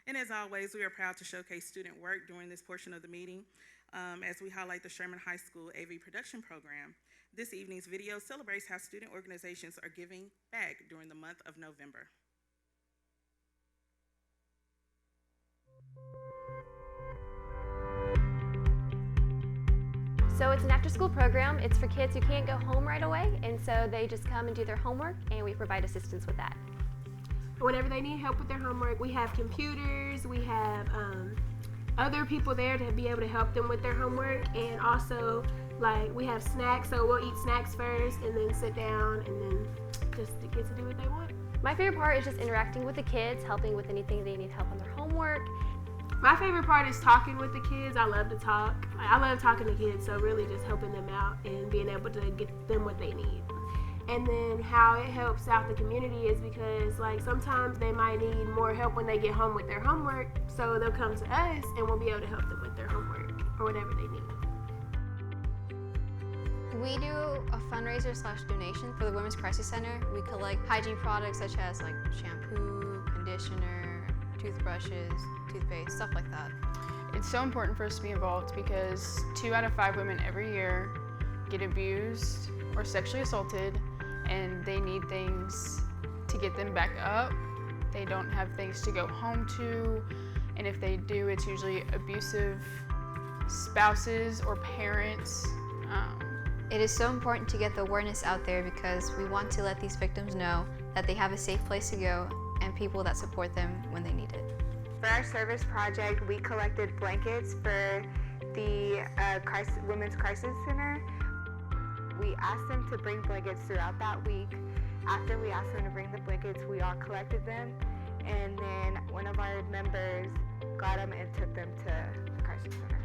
S8: And as always, we are proud to showcase student work during this portion of the meeting. as we highlight the Sherman High School AV production program. This evening's video celebrates how student organizations are giving back during the month of November.
S14: So it's an after-school program. It's for kids who can't go home right away, and so they just come and do their homework, and we provide assistance with that.
S15: Whenever they need help with their homework, we have computers, we have other people there to be able to help them with their homework, and also like we have snacks, so we'll eat snacks first and then sit down and then just to get to do what they want.
S14: My favorite part is just interacting with the kids, helping with anything they need help on their homework.
S15: My favorite part is talking with the kids. I love to talk. I love talking to kids, so really just helping them out and being able to get them what they need. And then how it helps out the community is because like sometimes they might need more help when they get home with their homework, so they'll come to us and we'll be able to help them with their homework or whatever they need.
S16: We do a fundraiser/donation for the Women's Crisis Center. We collect hygiene products such as like shampoo, conditioner, toothbrushes, toothpaste, stuff like that.
S17: It's so important for us to be involved because 2 out of 5 women every year get abused or sexually assaulted, and they need things to get them back up. They don't have things to go home to, and if they do, it's usually abusive spouses or parents.
S16: It is so important to get the awareness out there because we want to let these victims know that they have a safe place to go and people that support them when they need it.
S18: For our service project, we collected blankets for the Women's Crisis Center. We asked them to bring blankets throughout that week. After we asked them to bring the blankets, we all collected them, and then one of our members got them and took them to the crisis center.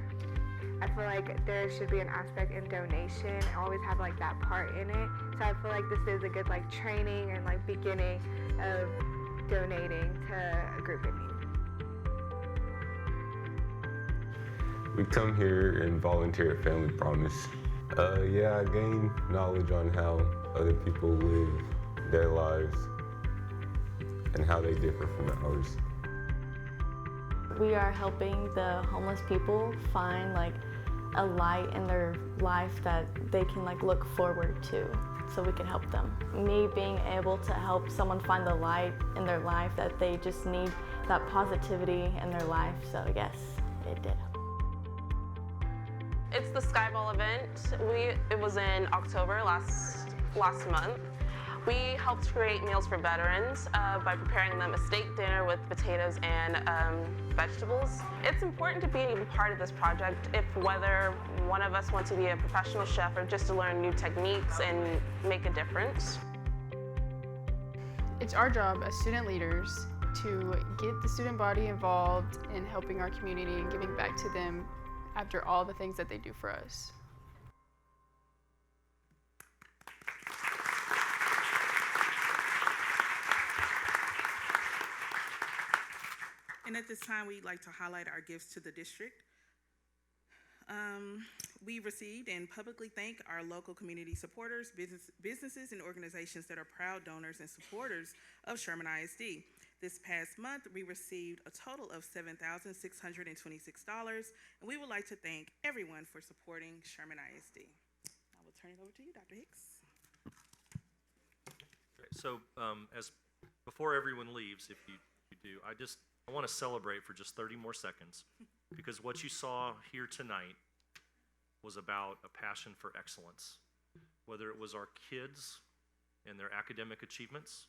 S18: I feel like there should be an aspect in donation, always have like that part in it. So I feel like this is a good like training and like beginning of donating to a group in need.
S19: We come here and volunteer at Family Promise. I gain knowledge on how other people live their lives and how they differ from ours.
S20: We are helping the homeless people find like a light in their life that they can like look forward to, so we can help them. Me being able to help someone find the light in their life that they just need, that positivity in their life, so yes, it did.
S21: It's the Skyball event. It was in October last month. We helped create meals for veterans by preparing them a steak dinner with potatoes and vegetables. It's important to be a part of this project if whether one of us wants to be a professional chef or just to learn new techniques and make a difference.
S17: It's our job as student leaders to get the student body involved in helping our community and giving back to them after all the things that they do for us.
S8: And at this time, we'd like to highlight our gifts to the district. We received and publicly thank our local community supporters, businesses, and organizations that are proud donors and supporters of Sherman ISD. This past month, we received a total of $7,626, and we would like to thank everyone for supporting Sherman ISD. I will turn it over to you, Dr. Hicks.
S9: Okay, so before everyone leaves, if you do, I want to celebrate for just 30 more seconds because what you saw here tonight was about a passion for excellence. Whether it was our kids and their academic achievements,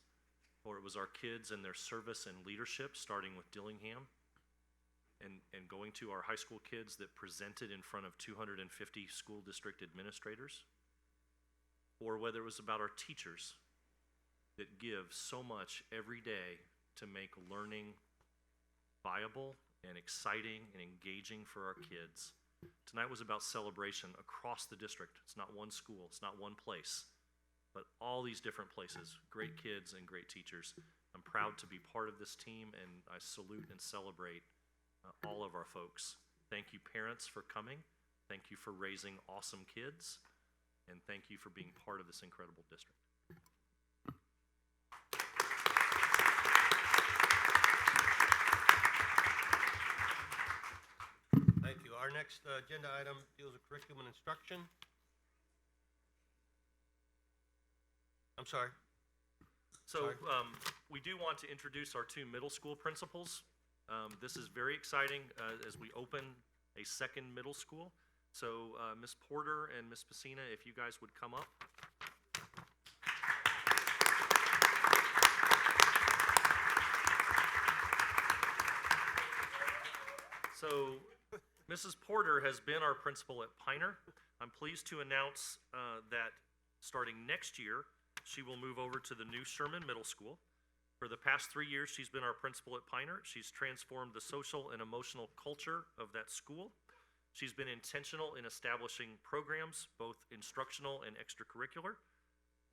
S9: or it was our kids and their service and leadership, starting with Dillingham, and going to our high school kids that presented in front of 250 school district administrators, or whether it was about our teachers that give so much every day to make learning viable and exciting and engaging for our kids. Tonight was about celebration across the district. It's not one school, it's not one place, but all these different places, great kids and great teachers. I'm proud to be part of this team, and I salute and celebrate all of our folks. Thank you, parents, for coming. Thank you for raising awesome kids, and thank you for being part of this incredible district.
S1: Thank you. Our next agenda item deals with curriculum and instruction. I'm sorry.
S9: So we do want to introduce our two middle school principals. This is very exciting as we open a second middle school. So Ms. Porter and Ms. Pacina, if you guys would come up. So Mrs. Porter has been our principal at Piner. I'm pleased to announce that starting next year, she will move over to the new Sherman Middle School. For the past 3 years, she's been our principal at Piner. She's transformed the social and emotional culture of that school. She's been intentional in establishing programs, both instructional and extracurricular,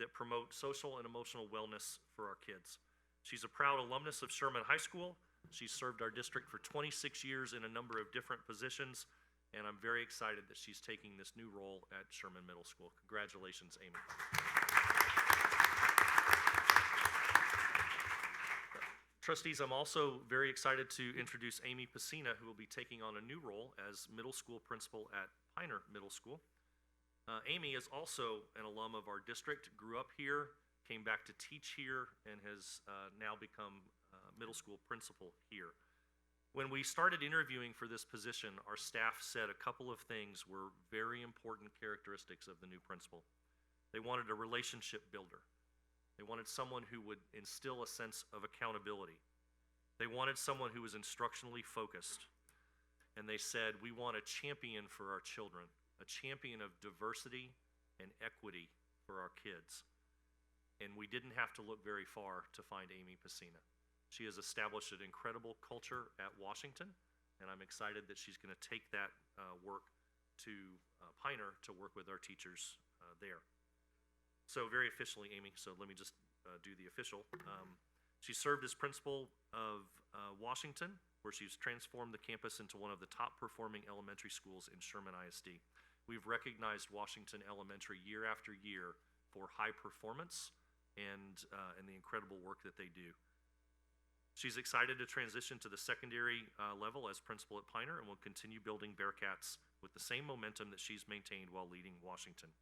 S9: that promote social and emotional wellness for our kids. She's a proud alumnus of Sherman High School. She's served our district for 26 years in a number of different positions, and I'm very excited that she's taking this new role at Sherman Middle School. Congratulations, Amy. Trustees, I'm also very excited to introduce Amy Pacina, who will be taking on a new role as middle school principal at Piner Middle School. Amy is also an alum of our district, grew up here, came back to teach here, and has now become middle school principal here. When we started interviewing for this position, our staff said a couple of things were very important characteristics of the new principal. They wanted a relationship builder. They wanted someone who would instill a sense of accountability. They wanted someone who was instructionally focused. And they said, we want a champion for our children, a champion of diversity and equity for our kids. And we didn't have to look very far to find Amy Pacina. She has established an incredible culture at Washington, and I'm excited that she's going to take that work to Piner to work with our teachers there. So very officially, Amy, so let me just do the official. She served as principal of Washington, where she's transformed the campus into one of the top performing elementary schools in Sherman ISD. We've recognized Washington Elementary year after year for high performance and the incredible work that they do. She's excited to transition to the secondary level as principal at Piner and will continue building Bearcats with the same momentum that she's maintained while leading Washington.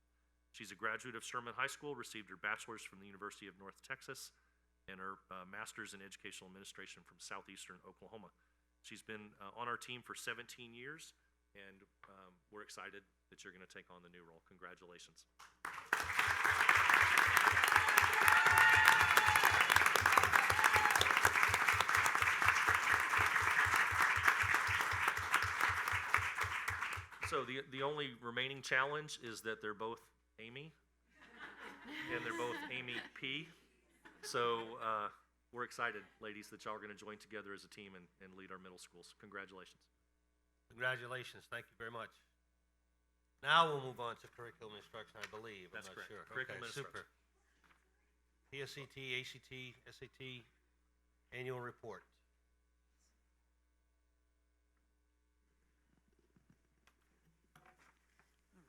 S9: She's a graduate of Sherman High School, received her bachelor's from the University of North Texas, and her master's in educational administration from Southeastern Oklahoma. She's been on our team for 17 years, and we're excited that you're going to take on the new role. Congratulations. So the only remaining challenge is that they're both Amy, and they're both Amy P. So we're excited, ladies, that y'all are going to join together as a team and lead our middle schools. Congratulations.
S1: Congratulations. Thank you very much. Now we'll move on to curriculum instruction, I believe.
S9: That's
S1: I'm not
S9: correct.
S1: sure.
S9: Curriculum
S1: Okay, super. PSCT, ACT, SAT, annual report.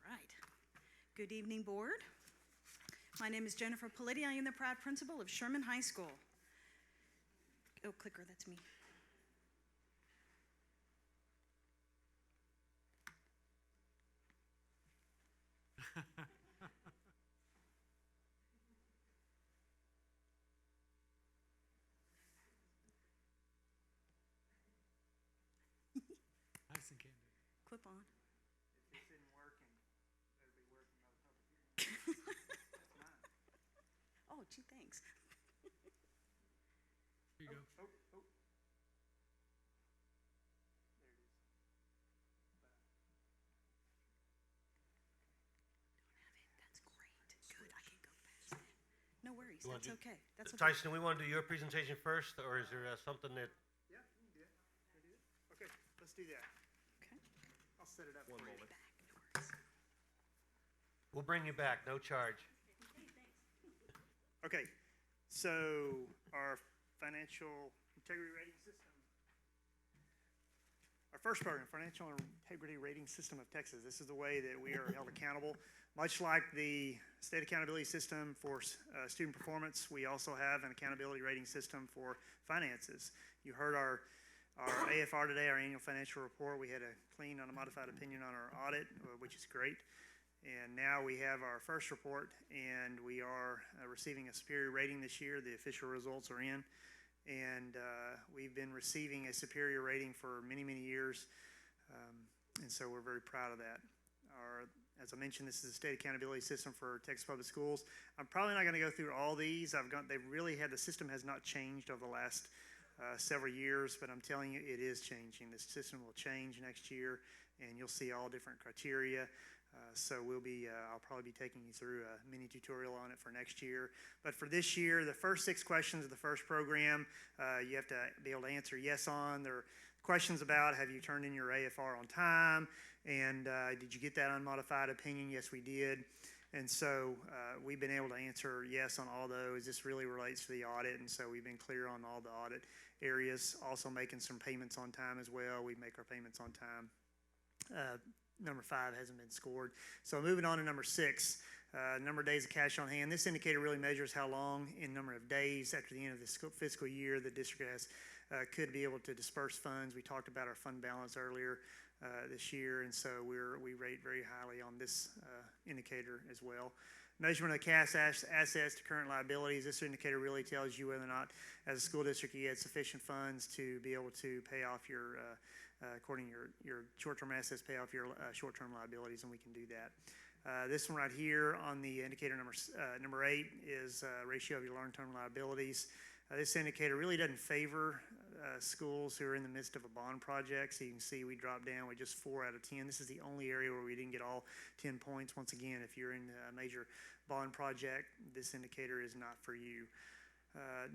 S2: All right. Good evening, board. My name is Jennifer Politti. I am the proud principal of Sherman High School. Oh, clicker, that's me.
S6: Nice and candid.
S2: Clip on.
S3: If this isn't working, it'll be working by the public hearing. That's mine.
S2: Oh, gee, thanks.
S6: Here you go.
S3: Oh, oh. There it is.
S2: That's great. Good, I can go past that. No worries,
S1: You wanna
S2: that's
S1: do-
S2: okay. That's okay.
S1: Tyson, do we want to do your presentation first, or is there something that,
S3: Yeah, you can do it. Can I do it? Okay, let's do that.
S2: Okay.
S3: I'll set it up
S9: One
S3: for you.
S9: moment.
S1: we'll bring you back, no charge.
S3: Okay, so our financial integrity rating system. Our first program, Financial Integrity Rating System of Texas. This is the way that we are held accountable. Much like the state accountability system for student performance, we also have an accountability rating system for finances. You heard our our AFR today, our annual financial report. We had a clean, unmodified opinion on our audit, which is great. And now we have our first report, and we are receiving a superior rating this year. The official results are in, and we've been receiving a superior rating for many, many years, and so we're very proud of that. As I mentioned, this is the state accountability system for Texas Public Schools. I'm probably not going to go through all these. The system has not changed over the last several years, but I'm telling you, it is changing. The system will change next year, and you'll see all different criteria. So I'll probably be taking you through a mini tutorial on it for next year. But for this year, the first 6 questions of the first program, you have to be able to answer yes on. There are questions about, have you turned in your AFR on time? And did you get that unmodified opinion? Yes, we did. And so we've been able to answer yes on all those. This really relates to the audit, and so we've been clear on all the audit areas. Also making some payments on time as well. We make our payments on time. Number 5 hasn't been scored. So moving on to number 6, number of days of cash on hand. This indicator really measures how long in number of days after the end of the fiscal year the district could be able to disperse funds. We talked about our fund balance earlier this year, and so we rate very highly on this indicator as well. Measurement of cash assets to current liabilities. This indicator really tells you whether or not, as a school district, you had sufficient funds to be able to pay off your according to your short-term assets, pay off your short-term liabilities, and we can do that. This one right here on the indicator number 8 is ratio of your long-term liabilities. This indicator really doesn't favor schools who are in the midst of a bond project. So you can see we dropped down with just 4 out of 10. This is the only area where we didn't get all 10 points. Once again, if you're in a major bond project, this indicator is not for you.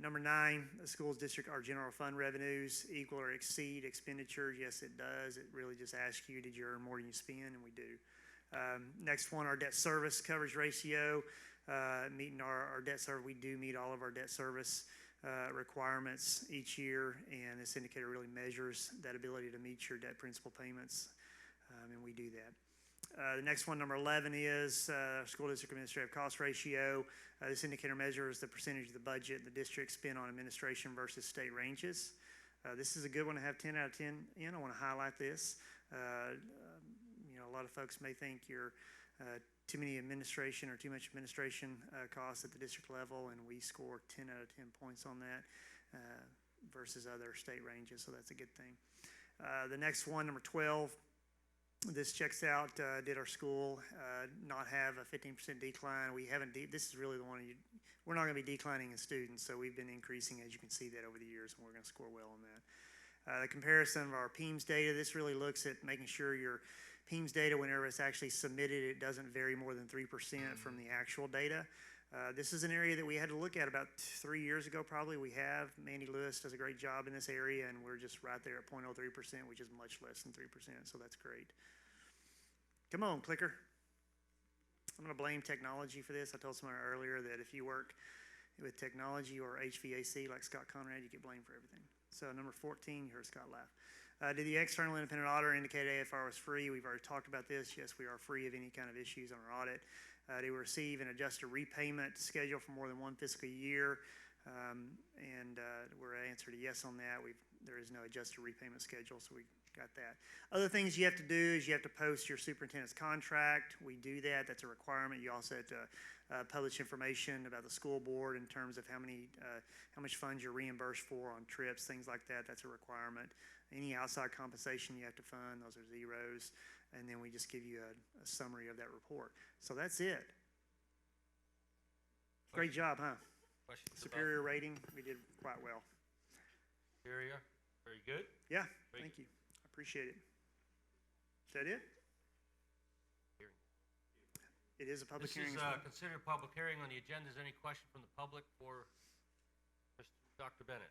S3: Number 9, the schools district, our general fund revenues equal or exceed expenditures. Yes, it does. It really just asks you, did you earn more than you spend? And we do. Next one, our debt service coverage ratio. Meeting our debt service, we do meet all of our debt service requirements each year, and this indicator really measures that ability to meet your debt principal payments, and we do that. The next one, number 11, is school district administrative cost ratio. This indicator measures the percentage of the budget the district spent on administration versus state ranges. This is a good one to have 10 out of 10 in. I want to highlight this. A lot of folks may think you're too many administration or too much administration costs at the district level, and we score 10 out of 10 points on that versus other state ranges, so that's a good thing. The next one, number 12, this checks out, did our school not have a 15% decline? We haven't, this is really the one, we're not going to be declining in students, so we've been increasing, as you can see that over the years, and we're going to score well on that. The comparison of our PEMS data, this really looks at making sure your PEMS data, whenever it's actually submitted, it doesn't vary more than 3% from the actual data. This is an area that we had to look at about 3 years ago, probably. We have. Mandy Lewis does a great job in this area, and we're just right there at 0.03%, which is much less than 3%, so that's great. Come on, clicker. I'm going to blame technology for this. I told someone earlier that if you work with technology or HVAC like Scott Conrad, you get blamed for everything. So number 14, you heard Scott laugh. Did the external independent auditor indicate AFR was free? We've already talked about this. Yes, we are free of any kind of issues on our audit. Did we receive and adjust a repayment schedule for more than one fiscal year? We're answered a yes on that. There is no adjusted repayment schedule, so we got that. Other things you have to do is you have to post your superintendent's contract. We do that. That's a requirement. You also have to publish information about the school board in terms of how much funds you're reimbursed for on trips, things like that. That's a requirement. Any outside compensation you have to fund, those are zeros. And then we just give you a summary of that report. So that's it. Great job, huh? Superior rating. We did quite well.
S4: Superior. Very good.
S3: Yeah, thank you. I appreciate it. Is that it? It is a public hearing.
S4: This is considered a public hearing. On the agenda, is there any question from the public for Dr. Bennett?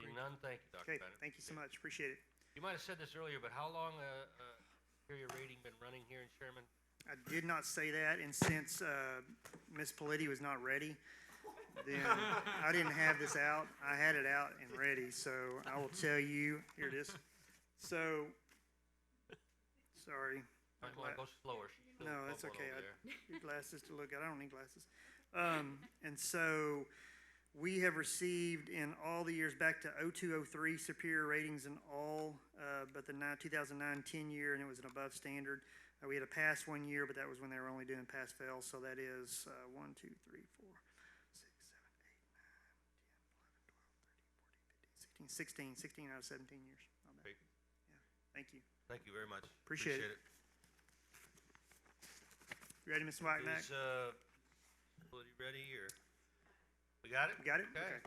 S4: Seeing none, thank you, Dr. Bennett.
S3: Thank you so much. Appreciate it.
S4: You might have said this earlier, but how long superior rating been running here in Sherman?
S3: I did not say that, and since Ms. Politi was not ready, then I didn't have this out. I had it out and ready, so I will tell you. Here it is. So, sorry.
S4: Might want to go slower.
S3: No, that's okay. Your glasses to look at. I don't need glasses. And so We have received in all the years back to 0203 superior ratings in all but the 2009-10 year, and it was an above standard. We had a pass 1 year, but that was when they were only doing pass-fail, so that is 1, 2, 3, 4, 6, 7, 8, 9, 10, 11, 12, 13, 14, 15, 16 out of 17 years. On that.
S1: Great.
S3: Yeah. Thank you.
S1: Thank you very much.
S3: Appreciate it. You ready, Mr. Whitenack?
S1: Is, facility ready, or? We got it?
S3: You got it?
S1: Okay.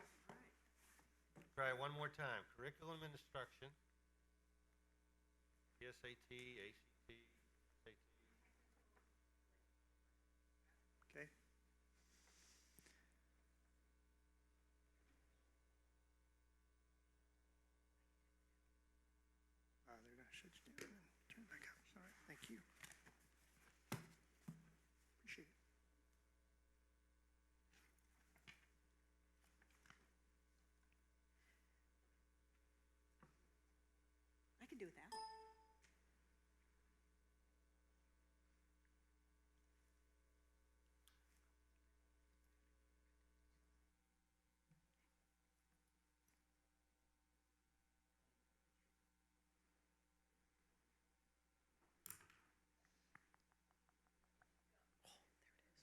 S1: Try it one more time. Curriculum and instruction. PSAT, ACT, SAT.
S3: Okay. They're going to shut you down and turn it back up. All right. Thank you. Appreciate it.
S2: I can do it that.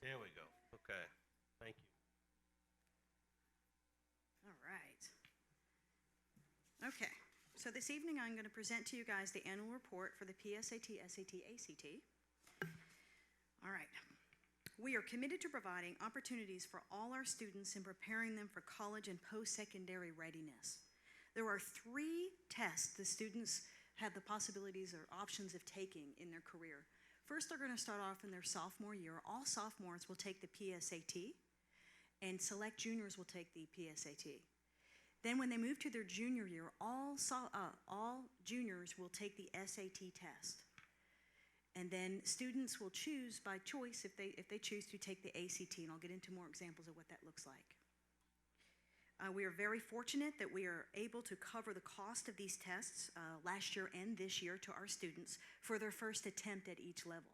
S1: There we go. Okay. Thank you.
S2: All right. Okay, so this evening I'm going to present to you guys the annual report for the PSAT, SAT, ACT. All right. We are committed to providing opportunities for all our students and preparing them for college and post-secondary readiness. There are 3 tests the students have the possibilities or options of taking in their career. First, they're going to start off in their sophomore year. All sophomores will take the PSAT, and select juniors will take the PSAT. Then when they move to their junior year, all juniors will take the SAT test. And then students will choose by choice if they choose to take the ACT, and I'll get into more examples of what that looks like. We are very fortunate that we are able to cover the cost of these tests last year and this year to our students for their first attempt at each level.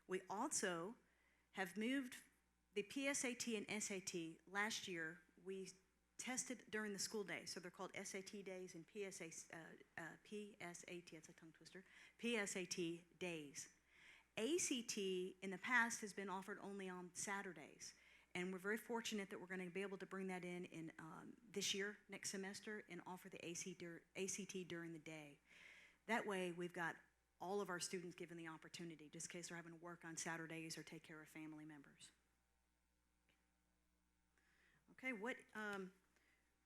S2: We also have moved the PSAT and SAT. Last year, we tested during the school day, so they're called SAT days and PSAT, that's a tongue twister, PSAT days. ACT in the past has been offered only on Saturdays. And we're very fortunate that we're going to be able to bring that in this year, next semester, and offer the ACT during the day. That way, we've got all of our students given the opportunity, just in case they're having to work on Saturdays or take care of family members. Okay,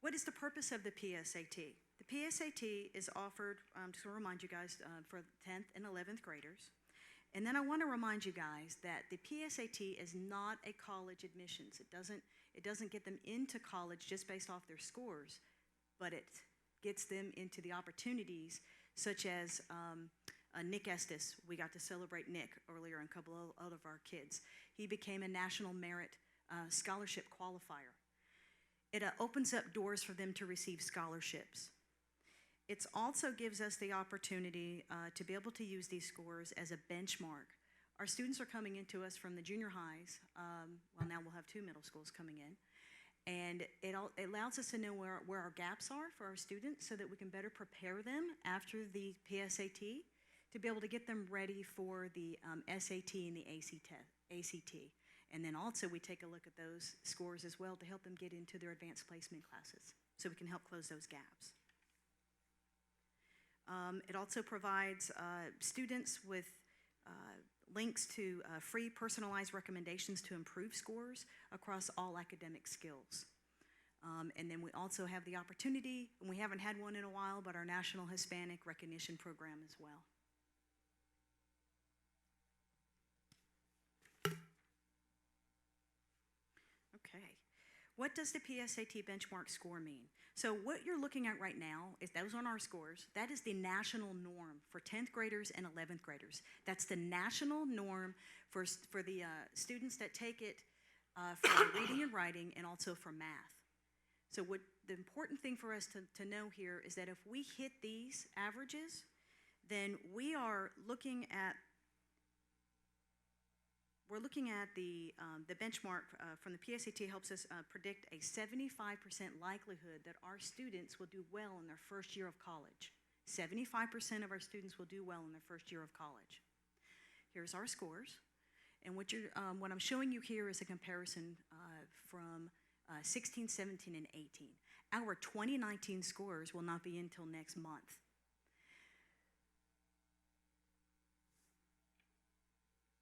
S2: what is the purpose of the PSAT? The PSAT is offered, just to remind you guys, for 10th and 11th graders. And then I want to remind you guys that the PSAT is not a college admissions. It doesn't get them into college just based off their scores, but it gets them into the opportunities such as Nick Estes. We got to celebrate Nick earlier and a couple of our kids. He became a National Merit Scholarship qualifier. It opens up doors for them to receive scholarships. It also gives us the opportunity to be able to use these scores as a benchmark. Our students are coming into us from the junior highs. Well, now we'll have 2 middle schools coming in. And it allows us to know where our gaps are for our students so that we can better prepare them after the PSAT to be able to get them ready for the SAT and the ACT. And then also we take a look at those scores as well to help them get into their advanced placement classes so we can help close those gaps. It also provides students with links to free personalized recommendations to improve scores across all academic skills. And then we also have the opportunity, and we haven't had one in a while, but our National Hispanic Recognition Program as well. Okay. What does the PSAT benchmark score mean? So what you're looking at right now, is those on our scores, that is the national norm for 10th graders and 11th graders. That's the national norm for the students that take it for reading and writing and also for math. So what the important thing for us to know here is that if we hit these averages, then we're we're looking at the benchmark from the PSAT helps us predict a 75% likelihood that our students will do well in their first year of college. 75% of our students will do well in their first year of college. Here's our scores. And what I'm showing you here is a comparison from 16, 17, and 18. Our 2019 scores will not be until next month.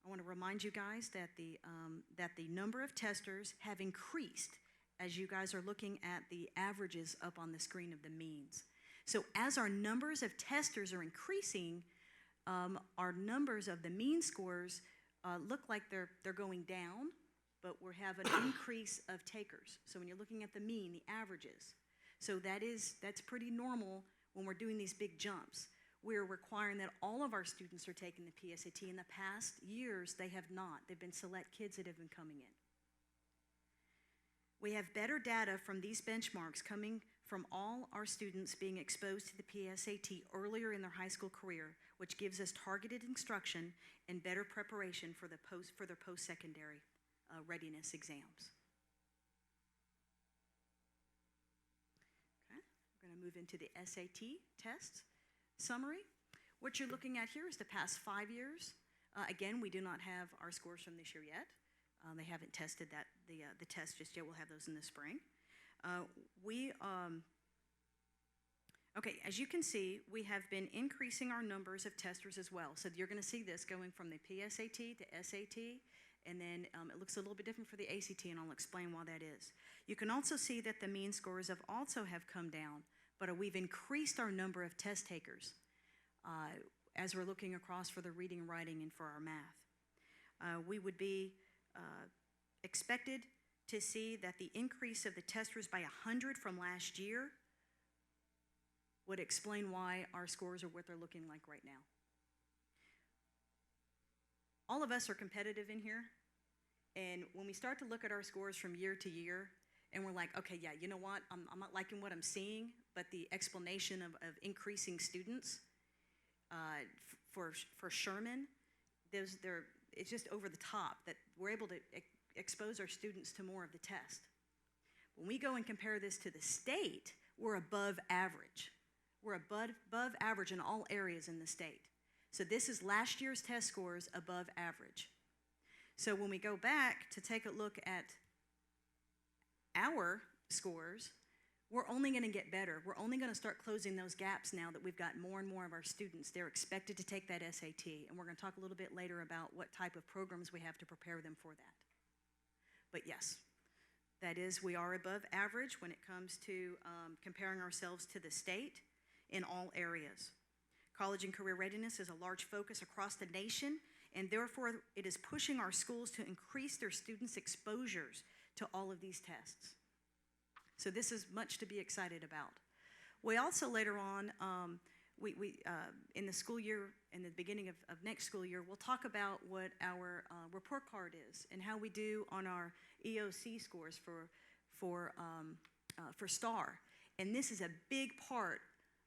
S2: I want to remind you guys that the number of testers have increased as you guys are looking at the averages up on the screen of the means. So as our numbers of testers are increasing, our numbers of the mean scores look like they're going down, but we have an increase of takers. So when you're looking at the mean, the averages, so that's pretty normal when we're doing these big jumps. We're requiring that all of our students are taking the PSAT. In the past years, they have not. They've been select kids that have been coming in. We have better data from these benchmarks coming from all our students being exposed to the PSAT earlier in their high school career, which gives us targeted instruction and better preparation for their post-secondary readiness exams. Okay, we're going to move into the SAT test summary. What you're looking at here is the past 5 years. Again, we do not have our scores from this year yet. They haven't tested the test just yet. We'll have those in the spring. Okay, as you can see, we have been increasing our numbers of testers as well. So you're going to see this going from the PSAT to SAT, and then it looks a little bit different for the ACT, and I'll explain why that is. You can also see that the mean scores have come down, but we've increased our number of test takers as we're looking across for the reading and writing and for our math. We would be expected to see that the increase of the testers by 100 from last year would explain why our scores are what they're looking like right now. All of us are competitive in here, and when we start to look at our scores from year to year, and we're like, okay, yeah, you know what, I'm not liking what I'm seeing, but the explanation of increasing students for Sherman, it's just over the top that we're able to expose our students to more of the test. When we go and compare this to the state, we're above average. We're above average in all areas in the state. So this is last year's test scores above average. So when we go back to take a look at our scores, we're only going to get better. We're only going to start closing those gaps now that we've got more and more of our students. They're expected to take that SAT, and we're going to talk a little bit later about what type of programs we have to prepare them for that. But yes, that is, we are above average when it comes to comparing ourselves to the state in all areas. College and career readiness is a large focus across the nation, and therefore it is pushing our schools to increase their students' exposures to all of these tests. So this is much to be excited about. We also later on, in the school year, in the beginning of next school year, we'll talk about what our report card is and how we do on our EOC scores for STAR. And this is a big part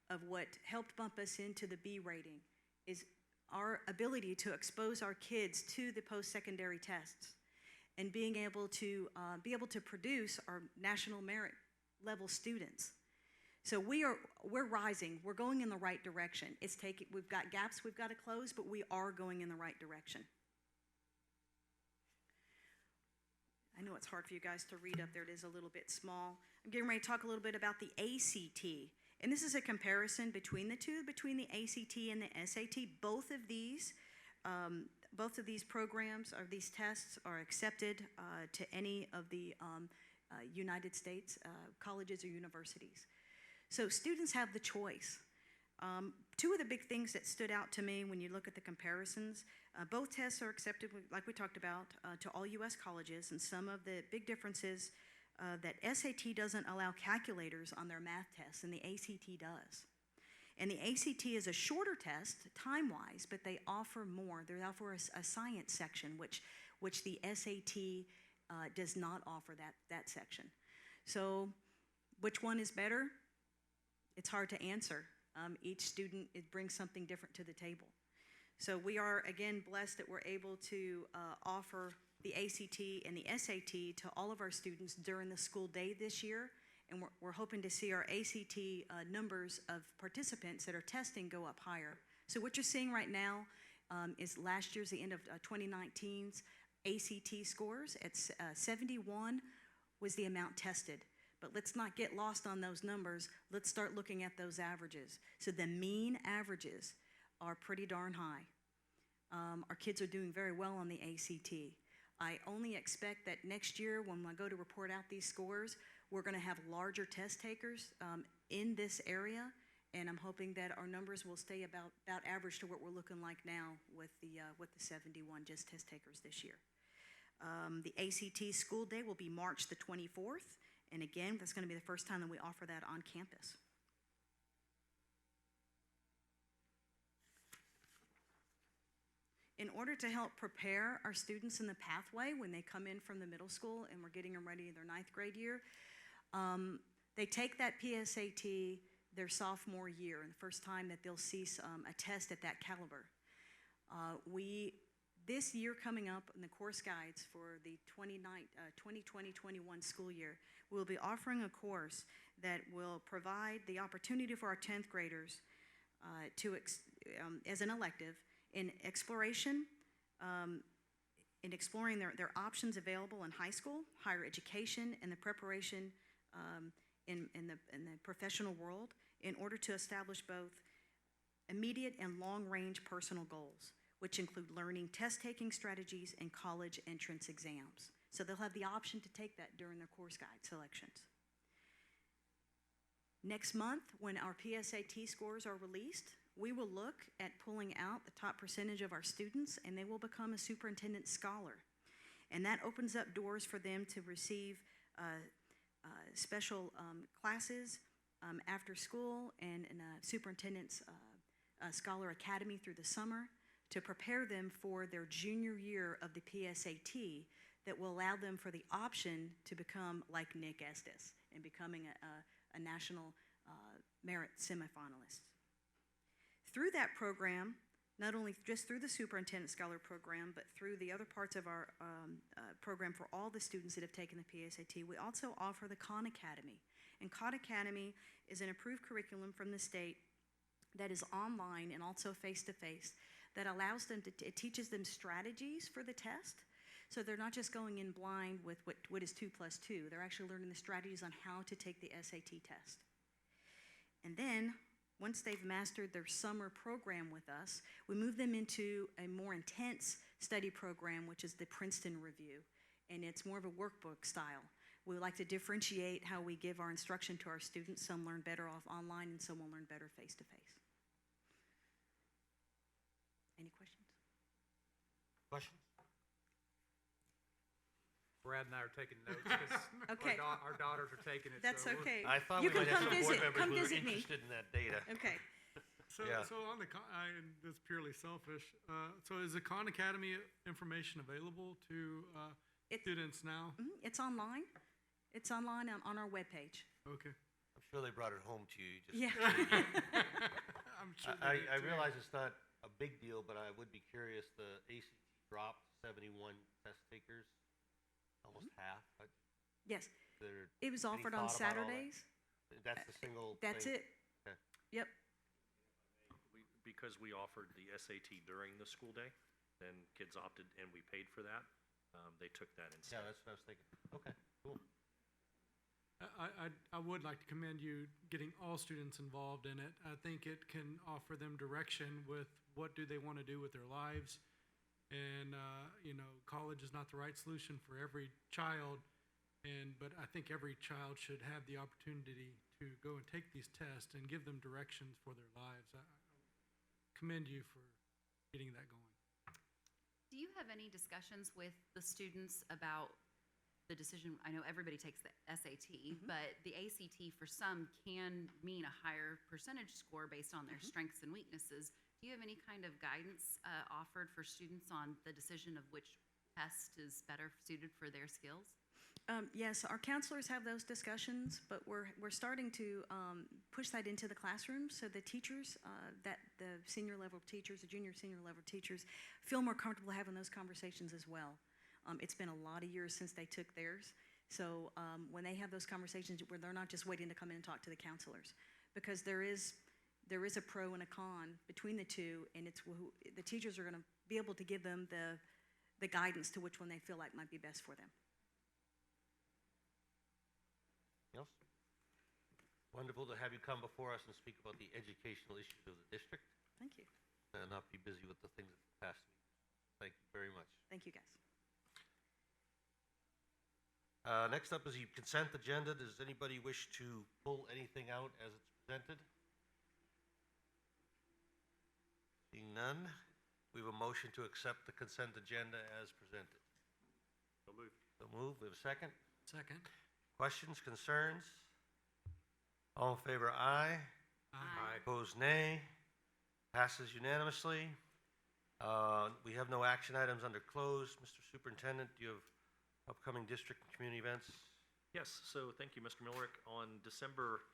S2: of what helped bump us into the B rating, is our ability to expose our kids to the post-secondary tests and being able to produce our national merit level students. So we're rising. We're going in the right direction. We've got gaps we've got to close, but we are going in the right direction. I know it's hard for you guys to read up there. It is a little bit small. I'm getting ready to talk a little bit about the ACT. And this is a comparison between the two, between the ACT and the SAT. Both of these programs or these tests are accepted to any of the United States colleges or universities. So students have the choice. Two of the big things that stood out to me when you look at the comparisons, both tests are accepted, like we talked about, to all U.S. colleges, and some of the big differences that SAT doesn't allow calculators on their math tests, and the ACT does. And the ACT is a shorter test, time-wise, but they offer more. They offer a science section, which the SAT does not offer that section. So which one is better? It's hard to answer. Each student brings something different to the table. So we are, again, blessed that we're able to offer the ACT and the SAT to all of our students during the school day this year. And we're hoping to see our ACT numbers of participants that are testing go up higher. So what you're seeing right now is last year's, the end of 2019's ACT scores. At 71 was the amount tested. But let's not get lost on those numbers. Let's start looking at those averages. So the mean averages are pretty darn high. Our kids are doing very well on the ACT. I only expect that next year when I go to report out these scores, we're going to have larger test takers in this area, and I'm hoping that our numbers will stay about average to what we're looking like now with the 71 just test takers this year. The ACT school day will be March the 24th, and again, that's going to be the first time that we offer that on campus. In order to help prepare our students in the pathway when they come in from the middle school and we're getting them ready in their 9th grade year, they take that PSAT their sophomore year, and the first time that they'll see a test at that caliber. This year coming up in the course guides for the 2020-21 school year, we'll be offering a course that will provide the opportunity for our 10th graders as an elective in exploration, in exploring their options available in high school, higher education, and the preparation in the professional world in order to establish both immediate and long-range personal goals, which include learning test-taking strategies and college entrance exams. So they'll have the option to take that during their course guide selections. Next month, when our PSAT scores are released, we will look at pulling out the top percentage of our students, and they will become a superintendent scholar. And that opens up doors for them to receive special classes after school and in a superintendent's scholar academy through the summer to prepare them for their junior year of the PSAT that will allow them for the option to become like Nick Estes and becoming a national merit semifinalist. Through that program, not only just through the Superintendent Scholar Program, but through the other parts of our program for all the students that have taken the PSAT, we also offer the Khan Academy. And Khan Academy is an approved curriculum from the state that is online and also face-to-face that allows them it teaches them strategies for the test. So they're not just going in blind with what is 2 + 2. They're actually learning the strategies on how to take the SAT test. And then, once they've mastered their summer program with us, we move them into a more intense study program, which is the Princeton Review. And it's more of a workbook style. We like to differentiate how we give our instruction to our students. Some learn better off online and some will learn better face-to-face. Any questions?
S4: Questions?
S7: Brad and I are taking notes because
S2: Okay.
S7: our daughters are taking it.
S2: That's
S7: so
S2: okay.
S1: I thought
S2: You
S1: we
S2: can
S1: might have
S2: come
S1: some board
S2: visit.
S1: members
S2: Come
S1: who were
S2: visit me.
S1: interested in that data.
S2: Okay.
S6: So,
S1: Yeah.
S6: so on the, and it's purely selfish, so is the Khan Academy information available to students now?
S2: It's online. It's online on our webpage.
S6: Okay.
S1: I'm sure they brought it home to you.
S2: Yeah.
S6: I'm sure
S1: I
S6: they did too.
S1: realize it's not a big deal, but I would be curious. The ACT dropped 71 test takers, almost half. But
S2: Yes.
S1: there
S2: It was
S1: any
S2: offered on
S1: thought about all that?
S2: Saturdays.
S1: That's the single.
S2: That's
S1: thing?
S2: it.
S1: Okay.
S2: Yep.
S9: Because we offered the SAT during the school day, and kids opted, and we paid for that, they took that instead.
S1: Yeah, that's what I was thinking. Okay, cool.
S6: I would like to commend you getting all students involved in it. I think it can offer them direction with what do they want to do with their lives. And, college is not the right solution for every child. But I think every child should have the opportunity to go and take these tests and give them directions for their lives. I commend you for getting that going.
S5: Do you have any discussions with the students about the decision? I know everybody takes the SAT, but the ACT for some can mean a higher percentage score based on their strengths and weaknesses. Do you have any kind of guidance offered for students on the decision of which test is better suited for their skills?
S2: Yes, our counselors have those discussions, but we're starting to push that into the classroom so the teachers, that the senior level teachers, the junior senior level teachers, feel more comfortable having those conversations as well. It's been a lot of years since they took theirs, so when they have those conversations, where they're not just waiting to come in and talk to the counselors, because there is a pro and a con between the two, and the teachers are going to be able to give them the guidance to which one they feel like might be best for them.
S4: Else? Wonderful to have you come before us and speak about the educational issues of the district
S2: Thank you.
S4: and not be busy with the things of the past meetings. Thank you very much.
S2: Thank you, guys.
S4: Next up is the consent agenda. Does anybody wish to pull anything out as it's presented? Seeing none, we have a motion to accept the consent agenda as presented.
S9: So moved.
S4: So move. We have a second.
S6: Second.
S4: Questions, concerns? All in favor, aye.
S6: Aye.
S4: Opposed, nay. Passes unanimously. We have no action items under closed. Mr. Superintendent, do you have upcoming district and community events?
S9: Yes, so thank you, Mr. Millerick. On December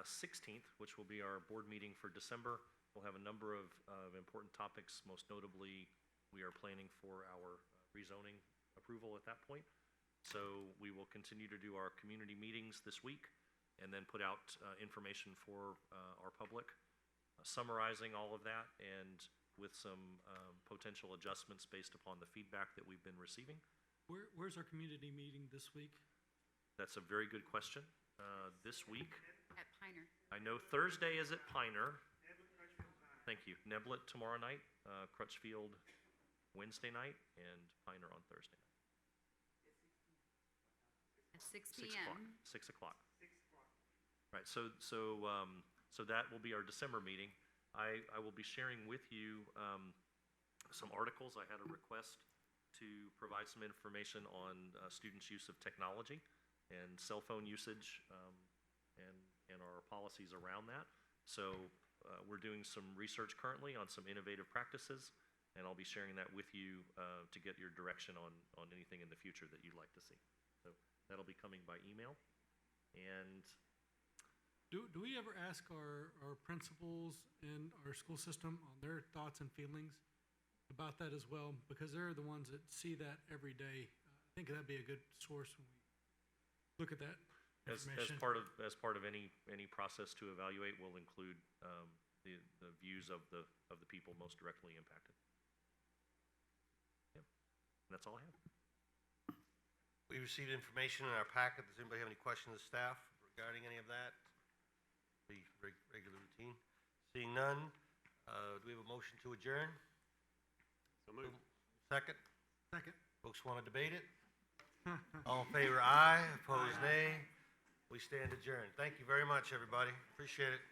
S9: 16th, which will be our board meeting for December, we'll have a number of important topics. Most notably, we are planning for our rezoning approval at that point. So we will continue to do our community meetings this week and then put out information for our public, summarizing all of that and with some potential adjustments based upon the feedback that we've been receiving.
S6: Where's our community meeting this week?
S9: That's a very good question. This week,
S5: At Piner.
S9: I know Thursday is at Piner. Thank you. Neblet tomorrow night, Crutchfield Wednesday night, and Piner on Thursday night.
S5: At 6
S9: 6
S5: p.m.
S9: o'clock. 6 o'clock. Right. So that will be our December meeting. I will be sharing with you some articles. I had a request to provide some information on students' use of technology and cell phone usage and our policies around that. So we're doing some research currently on some innovative practices, and I'll be sharing that with you to get your direction on anything in the future that you'd like to see. So that'll be coming by email. And
S6: Do we ever ask our principals in our school system on their thoughts and feelings about that as well? Because they're the ones that see that every day. I think that'd be a good source when we look at that information.
S9: as part of any process to evaluate, we'll include the views of the people most directly impacted. Yeah, and that's all I have.
S4: We received information in our packet. Does anybody have any questions of staff regarding any of that? The regular routine. Seeing none, do we have a motion to adjourn?
S9: So moved.
S4: Second?
S6: Second.
S4: Folks want to debate it? All in favor, aye. Opposed, nay. We stand adjourned. Thank you very much, everybody. Appreciate it.